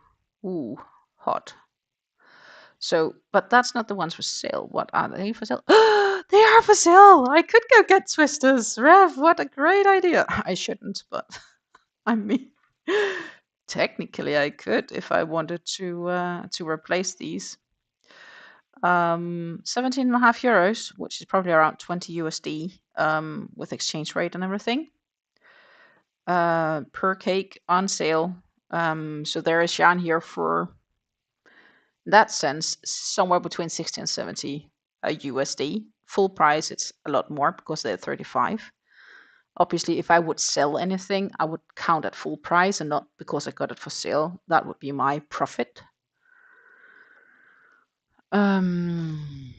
ooh, hot. So, but that's not the ones for sale. What are they for sale? They are for sale! I could go get twisters. Rev, what a great idea. I shouldn't, but I mean, technically I could if I wanted to replace these. 17.5 euros, which is probably around 20 USD, with exchange rate and everything. Per cake on sale. So there is yarn here for, in that sense, somewhere between 60 and 70 USD. Full price, it's a lot more because they're 35. Obviously, if I would sell anything, I would count at full price and not because I got it for sale. That would be my profit. And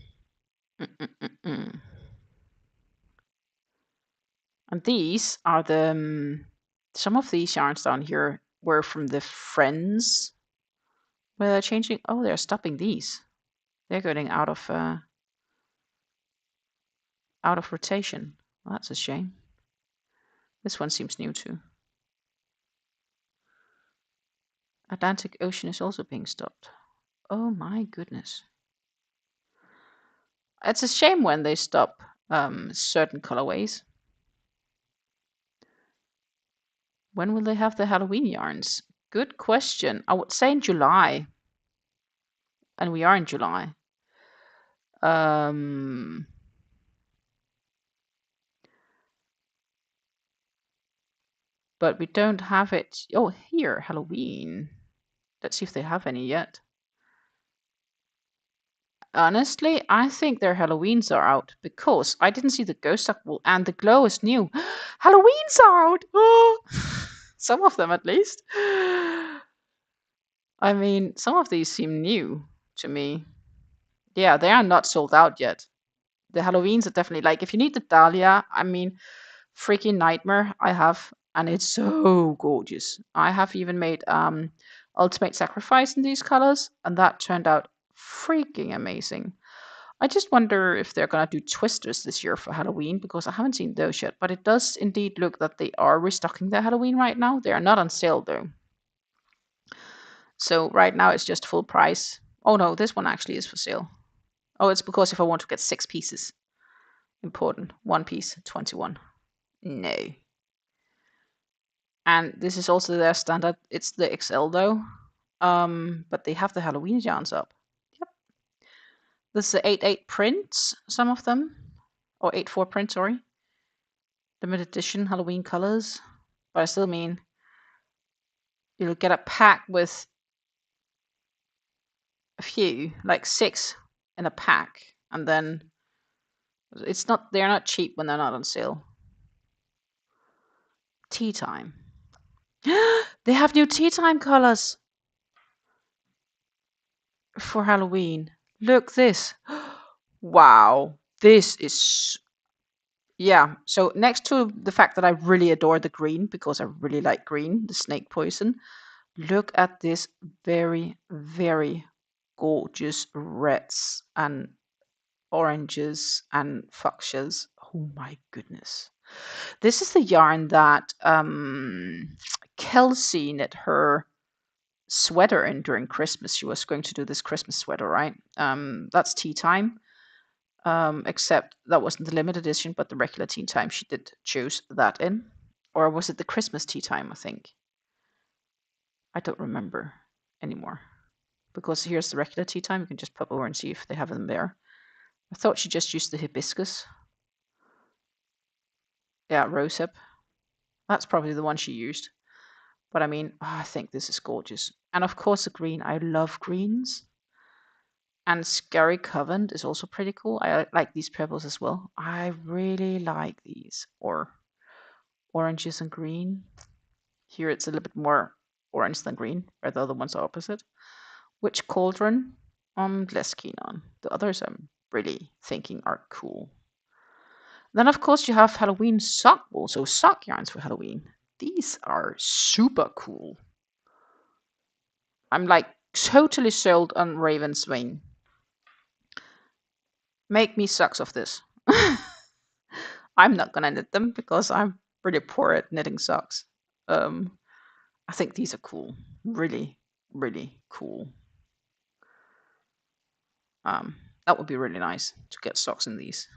these are the, some of these yarns down here were from the Friends. Where they're changing, oh, they're stopping these. They're getting out of rotation. Well, that's a shame. This one seems new too. Atlantic Ocean is also being stopped. Oh my goodness. It's a shame when they stop certain colorways. When will they have the Halloween yarns? Good question. I would say in July. And we are in July. But we don't have it. Oh, here, Halloween. Let's see if they have any yet. Honestly, I think their Halloweens are out because I didn't see the ghost duck wool and the glow is new. Halloween's out! Oh! Some of them at least. I mean, some of these seem new to me. Yeah, they are not sold out yet. The Halloweens are definitely, like, if you need the Dahlia, I mean, freaking nightmare I have, and it's so gorgeous. I have even made Ultimate Sacrifice in these colors, and that turned out freaking amazing. I just wonder if they're gonna do twisters this year for Halloween because I haven't seen those yet, but it does indeed look that they are restocking their Halloween right now. They are not on sale though. So right now it's just full price. Oh no, this one actually is for sale. Oh, it's because if I want to get 6 pieces. Important. 1 piece, 21. No. And this is also their standard. It's the XL though. But they have the Halloween yarns up. Yep. This is the 8.8 prints, some of them. Or 8.4 print, sorry. Limited edition Halloween colors. But I still mean you'll get a pack with a few, like 6 in a pack. And then it's not, they're not cheap when they're not on sale. Tea time. They have new tea time colors for Halloween. Look this. Wow. This is, yeah. So next to the fact that I really adore the green because I really like green, the snake poison, look at this very, very gorgeous reds and oranges and fuchsias. Oh my goodness. This is the yarn that Kelsey knit her sweater in during Christmas. She was going to do this Christmas sweater, right? That's tea time. Except that wasn't the limited edition, but the regular tea time she did choose that in. Or was it the Christmas tea time, I think? I don't remember anymore. Because here's the regular tea time. You can just pop over and see if they have them there. I thought she just used the hibiscus. Yeah, rosehip. That's probably the one she used. But I mean, I think this is gorgeous. And of course the green. I love greens. And Scary Covent is also pretty cool. I like these purples as well. I really like these. Or oranges and green. Here it's a little bit more orange than green, where the other ones are opposite. Witch Cauldron, I'm less keen on. The others I'm really thinking are cool. Then of course you have Halloween sock wool, so sock yarns for Halloween. These are super cool. I'm like totally sold on Raven's Vein. Make me socks of this. I'm not gonna knit them because I'm pretty poor at knitting socks. I think these are cool. Really, really cool. That would be really nice to get socks in these.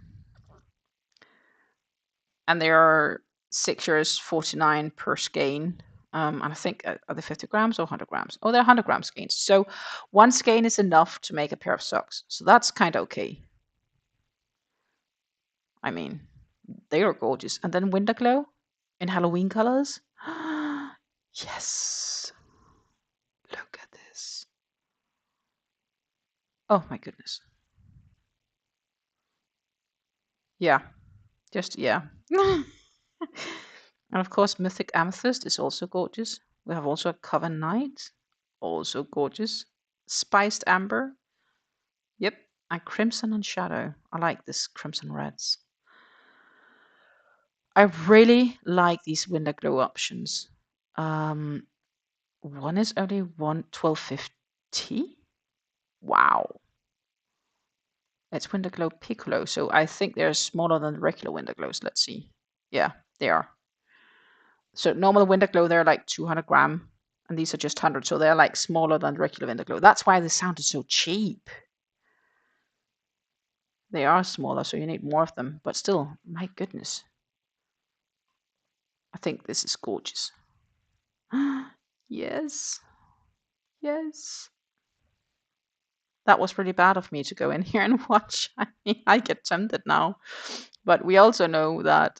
And they are 6 years 49 per skein. And I think are they 50 grams or 100 grams? Oh, they're 100 gram skeins. So one skein is enough to make a pair of socks. So that's kind of okay. I mean, they are gorgeous. And then Winter Glow in Halloween colors. Yes. Look at this. Oh my goodness. Yeah. Just, yeah. And of course, Mythic Amethyst is also gorgeous. We have also a Coven Knight, also gorgeous. Spiced Amber. Yep. And Crimson and Shadow. I like this Crimson Reds. I really like these Winter Glow options. One is only 1250. Wow. It's Winter Glow Piccolo, so I think they're smaller than the regular Winter Glows. Let's see. Yeah, they are. So normal Winter Glow, they're like 200 gram, and these are just 100, so they're like smaller than regular Winter Glow. That's why they sounded so cheap. They are smaller, so you need more of them, but still, my goodness. I think this is gorgeous. Yes. Yes. That was really bad of me to go in here and watch. I mean, I get tempted now. But we also know that,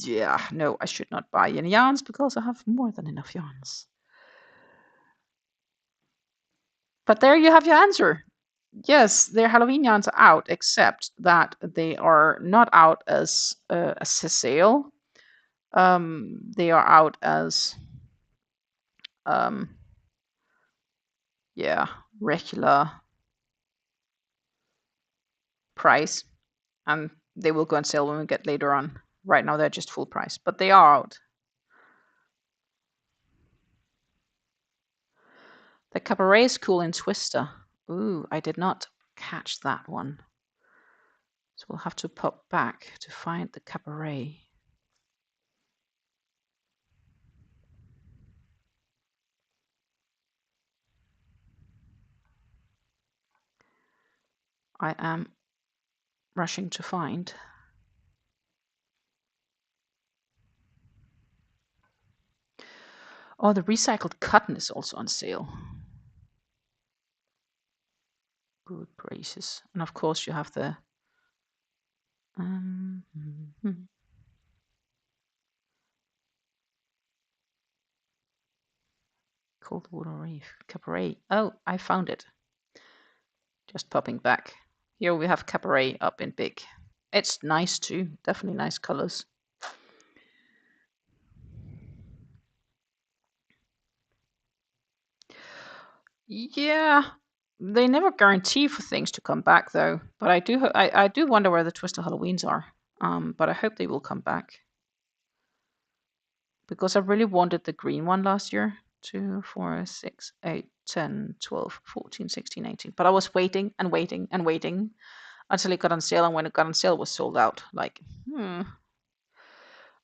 yeah, no, I should not buy any yarns because I have more than enough yarns. But there you have your answer. Yes, their Halloween yarns are out, except that they are not out as a sale. They are out as, yeah, regular price, and they will go on sale when we get later on. Right now they're just full price, but they are out. The Cabaret is cool in Twister. Ooh, I did not catch that one. So we'll have to pop back to find the Cabaret. I am rushing to find. Oh, the recycled cotton is also on sale. Good gracious. And of course you have the Cold Water Reef Cabaret. Oh, I found it. Just popping back. Here we have Cabaret up in big. It's nice too. Definitely nice colors. Yeah, they never guarantee for things to come back though. But I do wonder where the Twister Halloweens are. But I hope they will come back because I really wanted the green one last year 2, 4, 6, 8, 10, 12, 14, 16, 18. But I was waiting and waiting and waiting until it got on sale, and when it got on sale, it was sold out. Like, I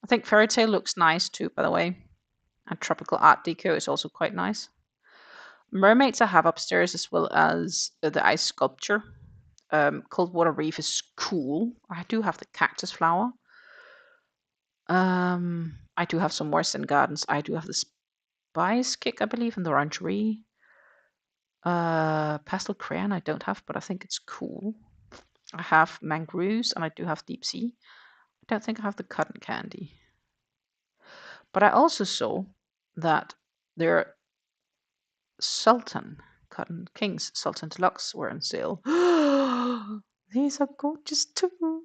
think Fairy Tale looks nice too, by the way. And Tropical Art Deco is also quite nice. Mermaids I have upstairs, as well as the ice sculpture. Cold Water Reef is cool. I do have the cactus flower. I do have some more Zen Gardens. I do have the Spice Kick, I believe, and the Orangerie. Pastel Crayon I don't have, but I think it's cool. I have Mangroves, and I do have Deep Sea. I don't think I have the Cotton Candy. But I also saw that their Sultan Cotton Kings Sultan Deluxe were on sale. These are gorgeous too.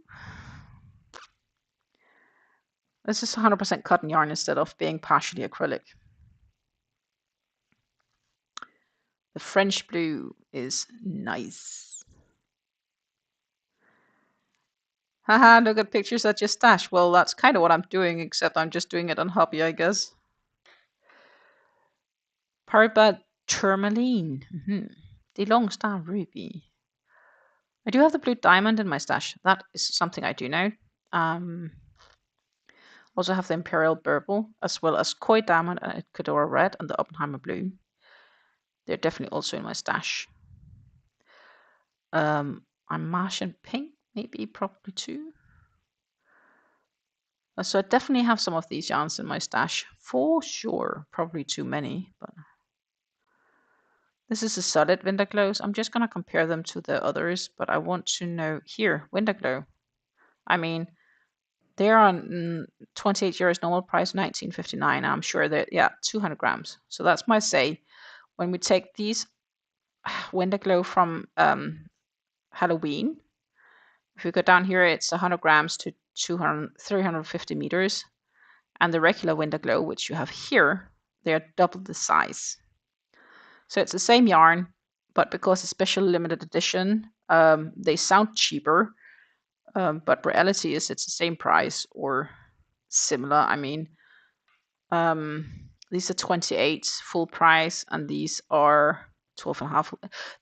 This is 100% cotton yarn instead of being partially acrylic. The French blue is nice. Haha, look at pictures at your stash. Well, that's kind of what I'm doing, except I'm just doing it on hobby, I guess. Parbat Tourmaline. The Long Star Ruby. I do have the blue diamond in my stash. That is something I do know. Also have the Imperial Burble, as well as Koi Diamond and Ecuador Red and the Oppenheimer Blue. They're definitely also in my stash. I'm Martian Pink, maybe, probably too. So I definitely have some of these yarns in my stash, for sure. Probably too many, but this is a solid Winter Glows. I'm just going to compare them to the others, but I want to know here, Winter Glow. I mean, they're on 28 euros normal price, 19.59. I'm sure that, yeah, 200 grams. So that's my say. When we take these Winter Glow from Halloween, if we go down here, it's 100 grams to 350 meters. And the regular Winter Glow, which you have here, they are double the size. So it's the same yarn, but because it's special limited edition, they sound cheaper. But reality is it's the same price or similar. I mean, these are 28 full price, and these are 12 and a half.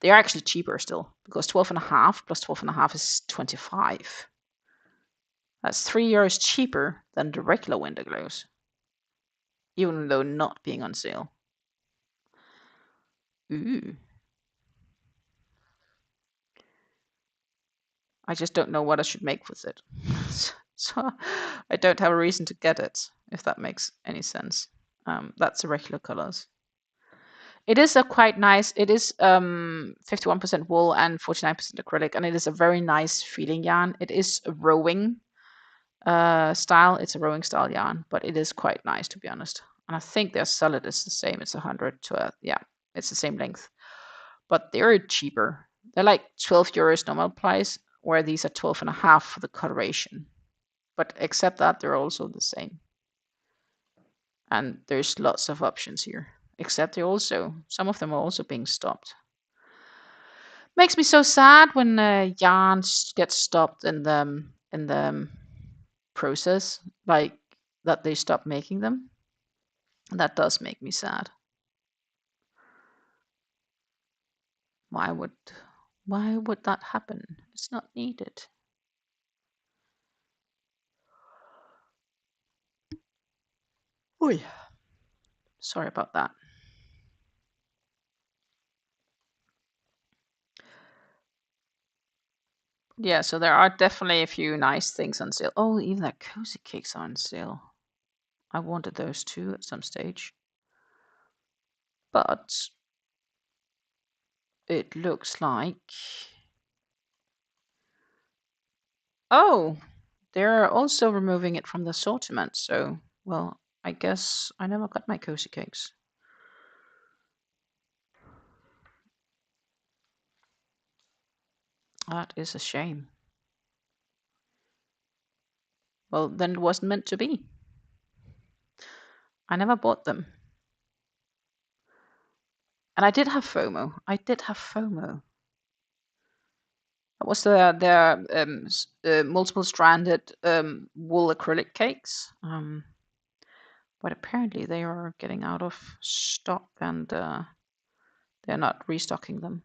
They are actually cheaper still, because 12 and a half plus 12 and a half is 25. That's €3 cheaper than the regular Winter Glows, even though not being on sale. Ooh. I just don't know what I should make with it. So I don't have a reason to get it, if that makes any sense. That's the regular colors. It is a quite nice, it is 51% wool and 49% acrylic, and it is a very nice feeling yarn. It is a rowing style. It's a rowing style yarn, but it is quite nice, to be honest. And I think their solid is the same. It's 100 to yeah, it's the same length. But they're cheaper. They're like €12 normal price, where these are 12 and a half for the coloration. But except that, they're also the same. And there's lots of options here. Except they're also, some of them are also being stopped. Makes me so sad when yarns get stopped in the process, like that they stop making them. That does make me sad. Why would that happen? It's not needed. Oy. Sorry about that. Yeah, so there are definitely a few nice things on sale. Oh, even that cozy cakes are on sale. I wanted those too at some stage. But it looks like... Oh, they're also removing it from the assortment. So, well, I guess I never got my cozy cakes. That is a shame. Well, then it wasn't meant to be. I never bought them. And I did have FOMO. That was the multiple stranded wool acrylic cakes. But apparently they are getting out of stock and they're not restocking them.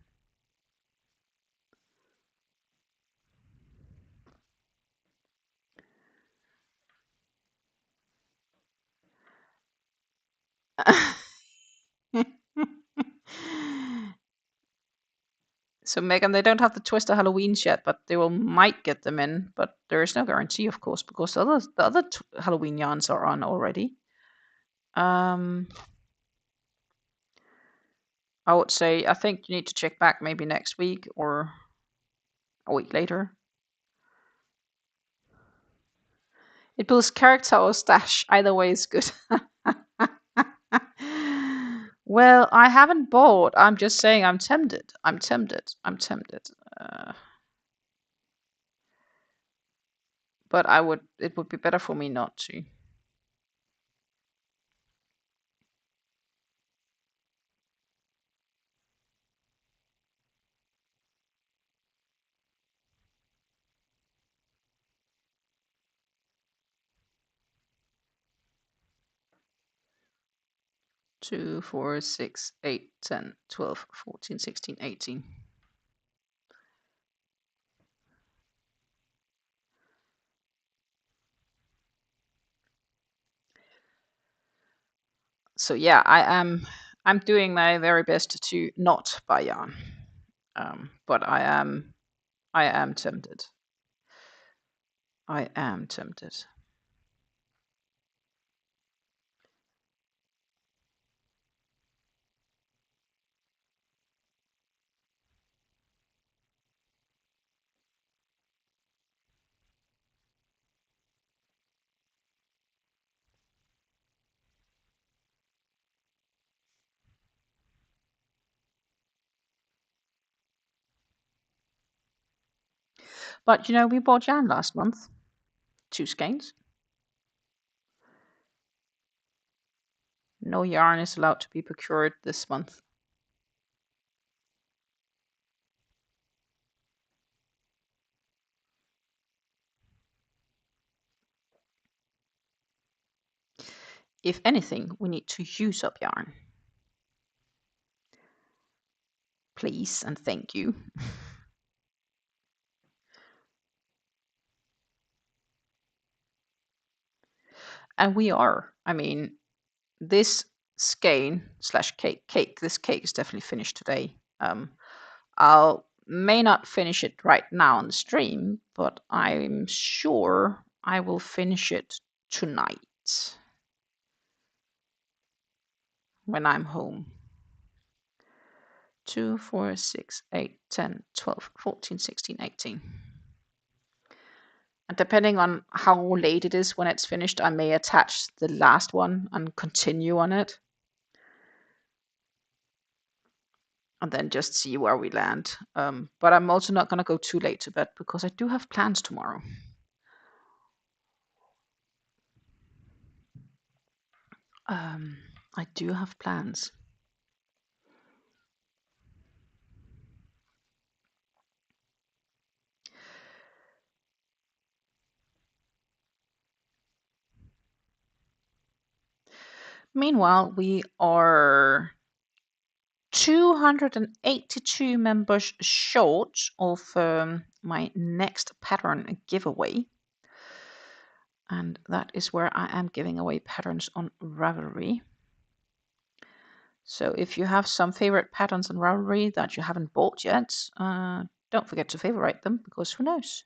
So Megan, they don't have the Twister Halloweens yet, but they might get them in. But there is no guarantee, of course, because the other Halloween yarns are on already. I would say I think you need to check back maybe next week or a week later. It builds character or stash. Either way is good. Well, I haven't bought. I'm just saying I'm tempted. I'm tempted. I'm tempted. But it would be better for me not to. Two, 4, 6, 8, 10, 12, 14, 16, 18. So yeah, I'm doing my very best to not buy yarn. But I am tempted. I am tempted. But we bought yarn last month. 2 skeins. No yarn is allowed to be procured this month. If anything, we need to use up yarn. Please and thank you. And we are. I mean, this skein slash cake. This cake is definitely finished today. I'll may not finish it right now on the stream, but I'm sure I will finish it tonight when I'm home. 2, 4, 6, 8, 10, 12, 14, 16, 18. And depending on how late it is when it's finished, I may attach the last one and continue on it. And then just see where we land. But I'm also not going to go too late to bed because I do have plans tomorrow. I do have plans. Meanwhile, we are 282 members short of my next pattern giveaway. And that is where I am giving away patterns on Ravelry. So if you have some favorite patterns on Ravelry that you haven't bought yet, don't forget to favorite them, because who knows?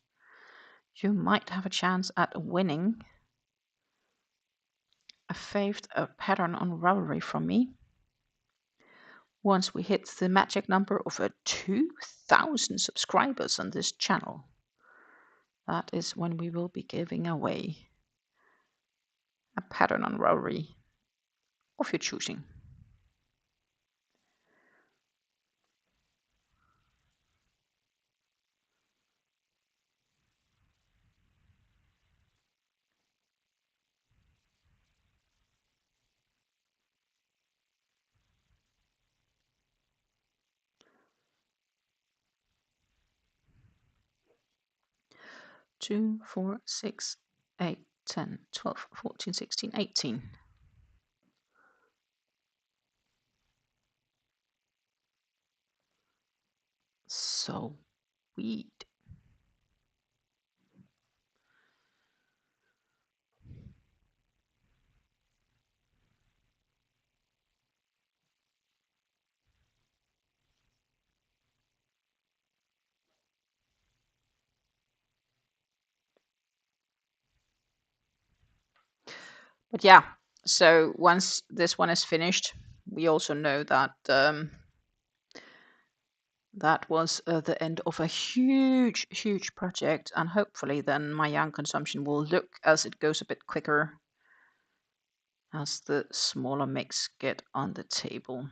You might have a chance at winning a faved pattern on Ravelry from me. Once we hit the magic number of 2,000 subscribers on this channel, that is when we will be giving away a pattern on Ravelry of your choosing. Two, 4, 6, 8, 10, 12, 14, 16, 18. So weed. But yeah, so once this one is finished, we also know that that was the end of a huge, huge project, and hopefully then my yarn consumption will look as it goes a bit quicker as the smaller mix get on the table.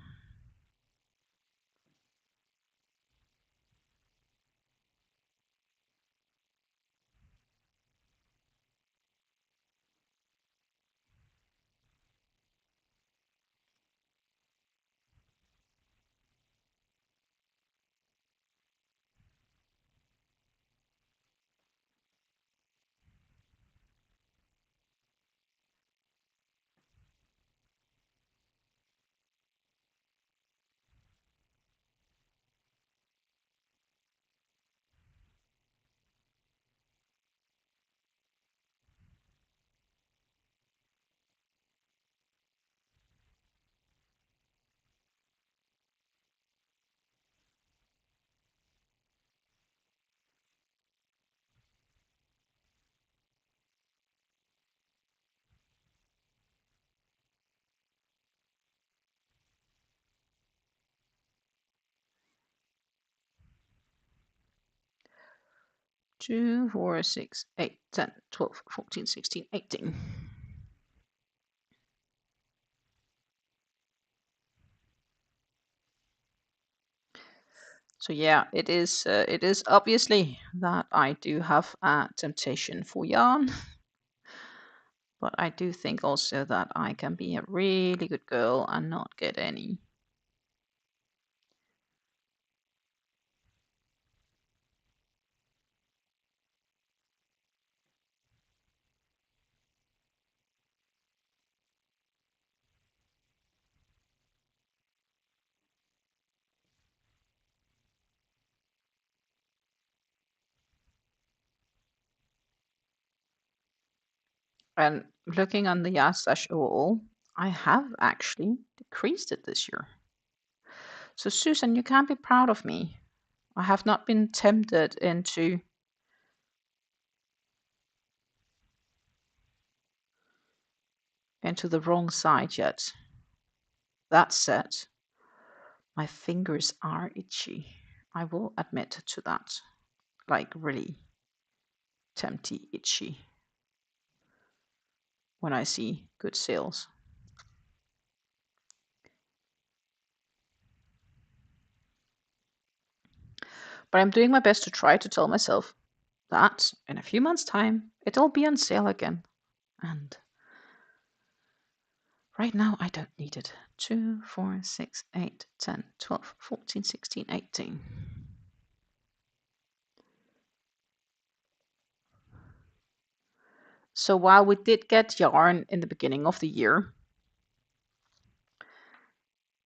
Two, 4, 6, 8, 10, 12, 14, 16, 18. So yeah, it is obviously that I do have a temptation for yarn, but I do think also that I can be a really good girl and not get any. And looking on the Yastash all, I have actually decreased it this year. So Susan, you can't be proud of me. I have not been tempted into the wrong side yet. That said, my fingers are itchy. I will admit to that. Like really tempty itchy when I see good sales. But I'm doing my best to try to tell myself that in a few months' time, it'll be on sale again. And right now, I don't need it. 2, 4, 6, 8, 10, 12, 14, 16, 18. So while we did get yarn in the beginning of the year,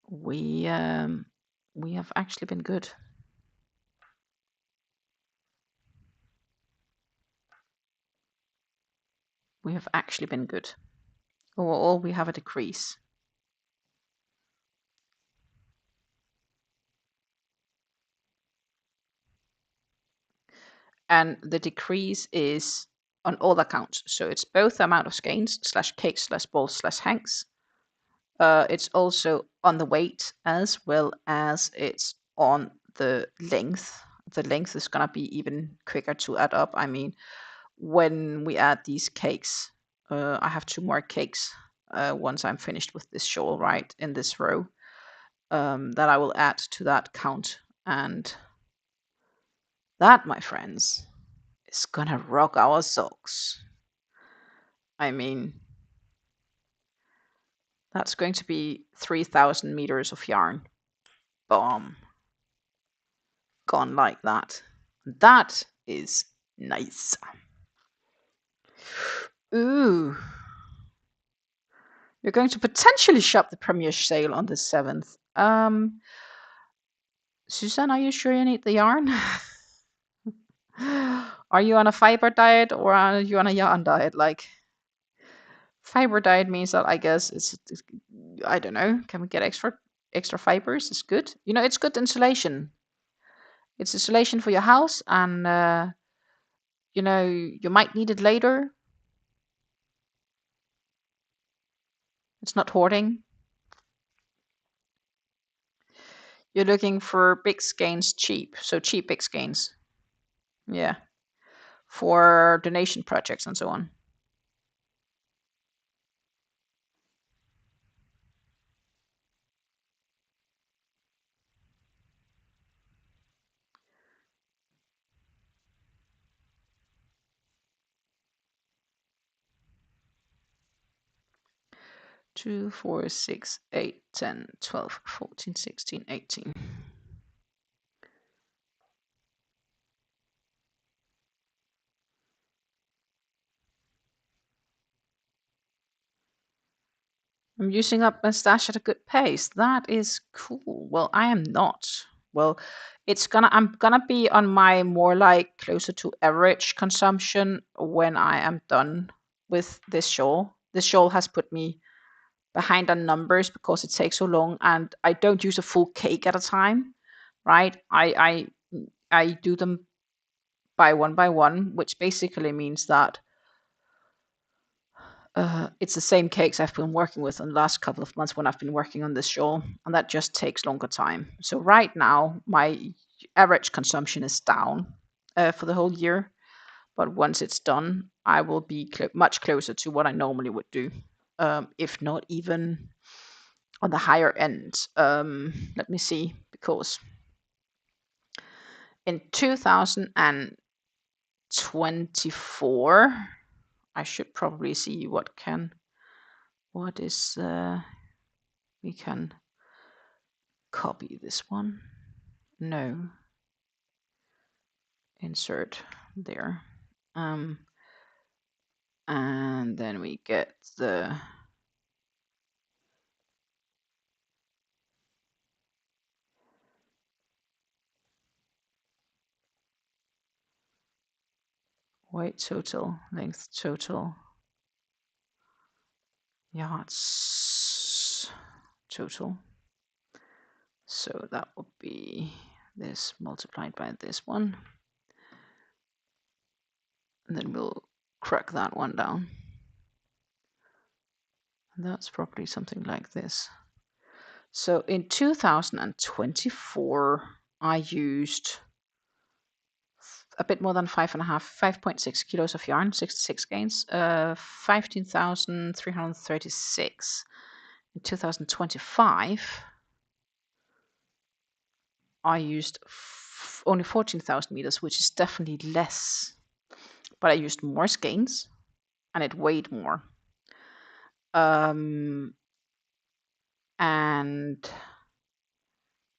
we have actually been good. We have actually been good. Overall, we have a decrease. And the decrease is on all accounts. So it's both the amount of skeins / cakes / balls / hanks. It's also on the weight as well as it's on the length. The length is gonna be even quicker to add up. I mean, when we add these cakes, I have 2 more cakes once I'm finished with this shawl, right, in this row, that I will add to that count. And that, my friends, is gonna rock our socks. I mean, that's going to be 3,000 meters of yarn. Boom. Gone like that. That is nice. Ooh. You're going to potentially shop the premiere sale on the 7th. Susan, are you sure you need the yarn? Are you on a fiber diet or are you on a yarn diet? Like, fiber diet means that I guess it's I don't know. Can we get extra fibers? It's good. You know, it's good insulation. It's insulation for your house, and you know, you might need it later. It's not hoarding. You're looking for big skeins cheap, so cheap big skeins. Yeah, for donation projects and so on. Two, 4, 6, 8, 10, 12, 14, 16, 18. I'm using up my stash at a good pace. That is cool. Well, I am not. Well, I'm gonna be on my more like closer to average consumption when I am done with this shawl. This shawl has put me behind on numbers because it takes so long, and I don't use a full cake at a time, right? I do them by one, which basically means that it's the same cakes I've been working with in the last couple of months when I've been working on this shawl, and that just takes longer time. So right now, my average consumption is down for the whole year, but once it's done, I will be much closer to what I normally would do, if not even on the higher end. Let me see, because in 2024, I should probably see what is we can copy this one. No. Insert there. And then we get the weight total, length total, yards total. So that would be this multiplied by this one. And then we'll crack that one down. And that's probably something like this. So in 2024, I used a bit more than 5.6 kilos of yarn, 66 skeins, 15,336. In 2025, I used only 14,000 meters, which is definitely less, but I used more skeins and it weighed more. And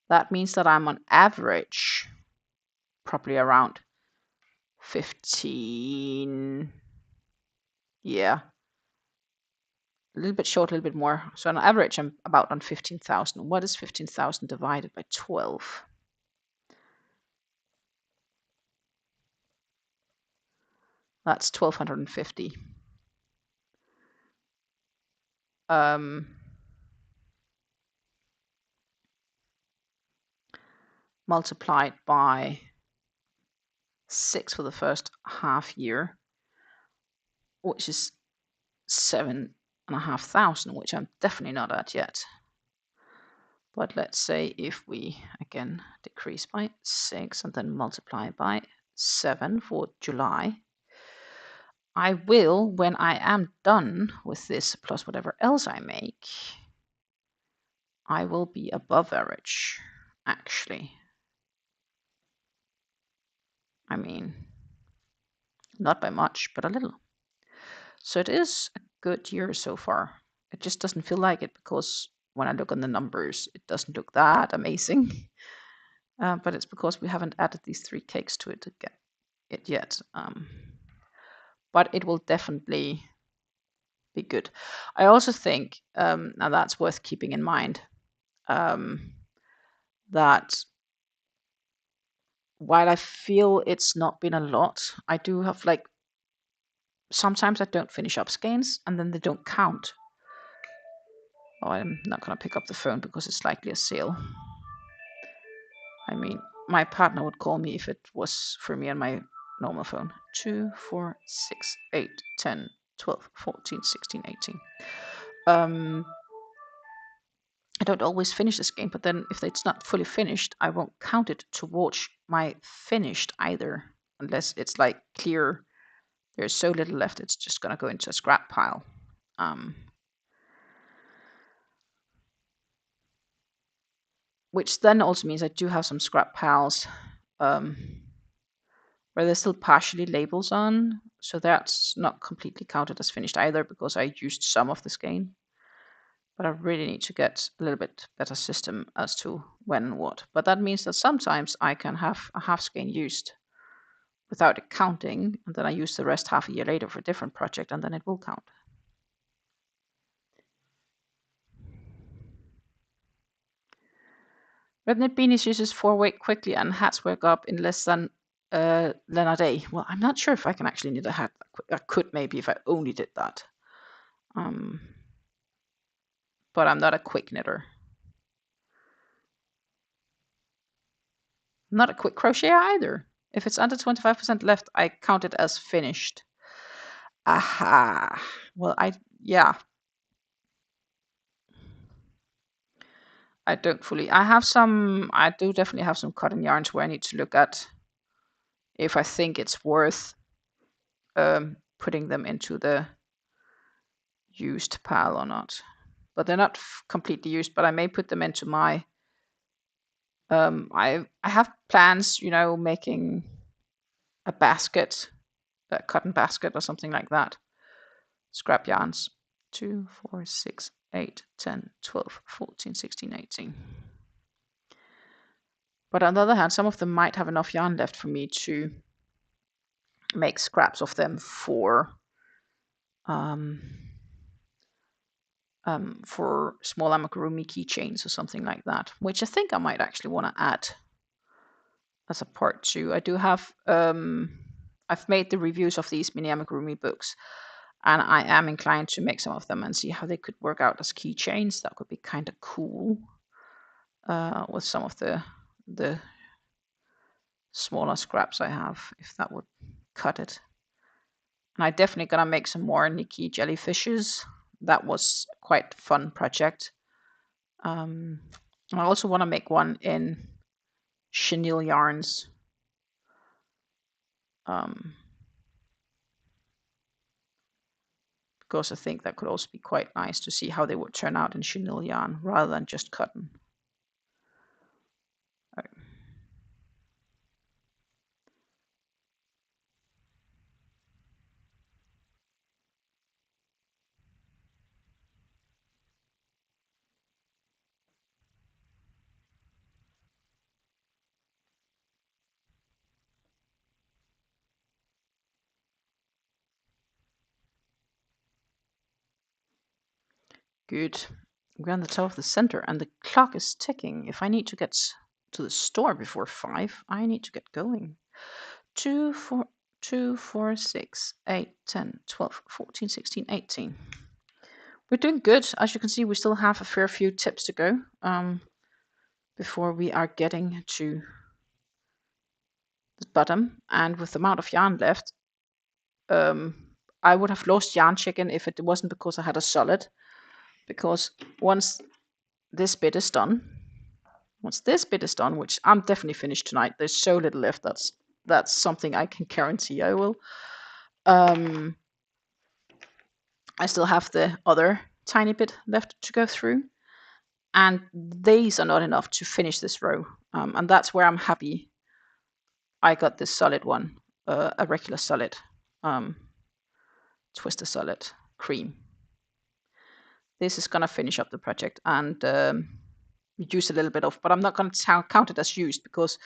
that means that I'm on average probably around 15, yeah, a little bit short, a little bit more. So on average, I'm about on 15,000. What is 15,000 divided by 12? That's 1,250. Multiplied by 6 for the first half year, which is 7,500, which I'm definitely not at yet. But let's say if we again decrease by 6 and then multiply by 7 for July, I will, when I am done with this plus whatever else I make, I will be above average, actually. I mean, not by much, but a little. So it is a good year so far. It just doesn't feel like it because when I look on the numbers, it doesn't look that amazing. But it's because we haven't added these 3 cakes to it yet. But it will definitely be good. I also think, now that's worth keeping in mind, that while I feel it's not been a lot, I do have like sometimes I don't finish up skeins and then they don't count. Oh, I'm not gonna pick up the phone because it's likely a sale. I mean, my partner would call me if it was for me on my normal phone. 2, 4, 6, 8, 10, 12, 14, 16, 18. I don't always finish this game, but then if it's not fully finished, I won't count it towards my finished either, unless it's like clear. There's so little left, it's just gonna go into a scrap pile. Which then also means I do have some scrap piles where there's still partially labels on, so that's not completely counted as finished either because I used some of the skein. But I really need to get a little bit better system as to when and what. But that means that sometimes I can have a half skein used without it counting, and then I use the rest half a year later for a different project, and then it will count. Red knit beanies uses 4 weight quickly, and hats work up in less than a day. Well, I'm not sure if I can actually knit a hat that quick. I could maybe if I only did that. But I'm not a quick knitter. I'm not a quick crocheter either. If it's under 25% left, I count it as finished. Aha. Well, yeah. I don't fully. I do definitely have some cotton yarns where I need to look at if I think it's worth putting them into the used pile or not. But they're not completely used, but I may put them into my I have plans, making a basket, a cotton basket or something like that. Scrap yarns. 2, 4, 6, 8, 10, 12, 14, 16, 18. But on the other hand, some of them might have enough yarn left for me to make scraps of them for small amigurumi keychains or something like that, which I think I might actually want to add as a part 2. I do have I've made the reviews of these mini amigurumi books, and I am inclined to make some of them and see how they could work out as keychains. That could be kind of cool with some of the smaller scraps I have, if that would cut it. And I definitely gonna make some more Nikki jellyfishes. That was quite a fun project. I also want to make one in chenille yarns. Because I think that could also be quite nice to see how they would turn out in chenille yarn rather than just cotton. Right. Good. We're on the top of the center and the clock is ticking. If I need to get to the store before 5, I need to get going. 2, 4, 6, 8, 10, 12, 14, 16, 18. We're doing good. As you can see, we still have a fair few tips to go before we are getting to the bottom. And with the amount of yarn left, I would have lost yarn chicken if it wasn't because I had a solid. Because once this bit is done, which I'm definitely finished tonight, there's so little left. That's something I can guarantee I will. I still have the other tiny bit left to go through, and these are not enough to finish this row. And that's where I'm happy I got this solid one, a regular solid, twister solid cream. This is gonna finish up the project and use a little bit of, but I'm not gonna count it as used because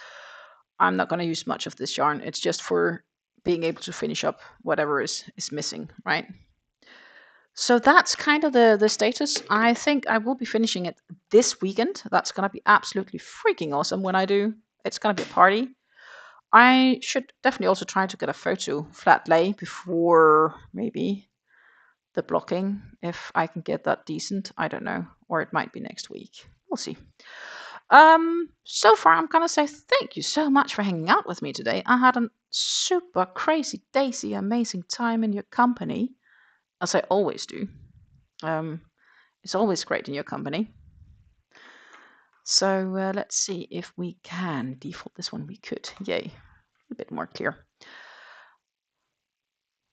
I'm not gonna use much of this yarn. It's just for being able to finish up whatever is missing, right? So that's kind of the status. I think I will be finishing it this weekend. That's gonna be absolutely freaking awesome when I do. It's gonna be a party. I should definitely also try to get a photo flat lay before maybe the blocking, if I can get that decent. I don't know, or it might be next week. We'll see. So far, I'm gonna say thank you so much for hanging out with me today. I had a super crazy, daisy, amazing time in your company, as I always do. It's always great in your company. So let's see if we can default this one. We could. Yay. A bit more clear.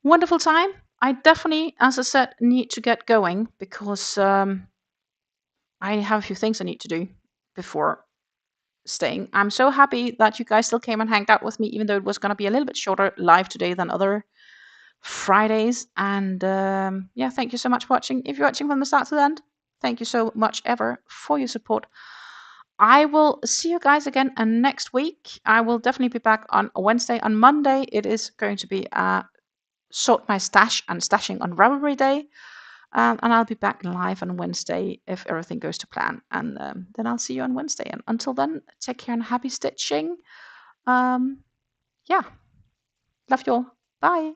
Wonderful time. I definitely, as I said, need to get going because I have a few things I need to do before staying. I'm so happy that you guys still came and hanged out with me, even though it was going to be a little bit shorter live today than other Fridays. And yeah, thank you so much for watching. If you're watching from the start to the end, thank you so much ever for your support. I will see you guys again next week. I will definitely be back on Wednesday. On Monday, it is going to be sort my stash and stashing on Ravelry Day. And I'll be back live on Wednesday if everything goes to plan. And then I'll see you on Wednesday. And until then, take care and happy stitching. Yeah. Love you all. Bye.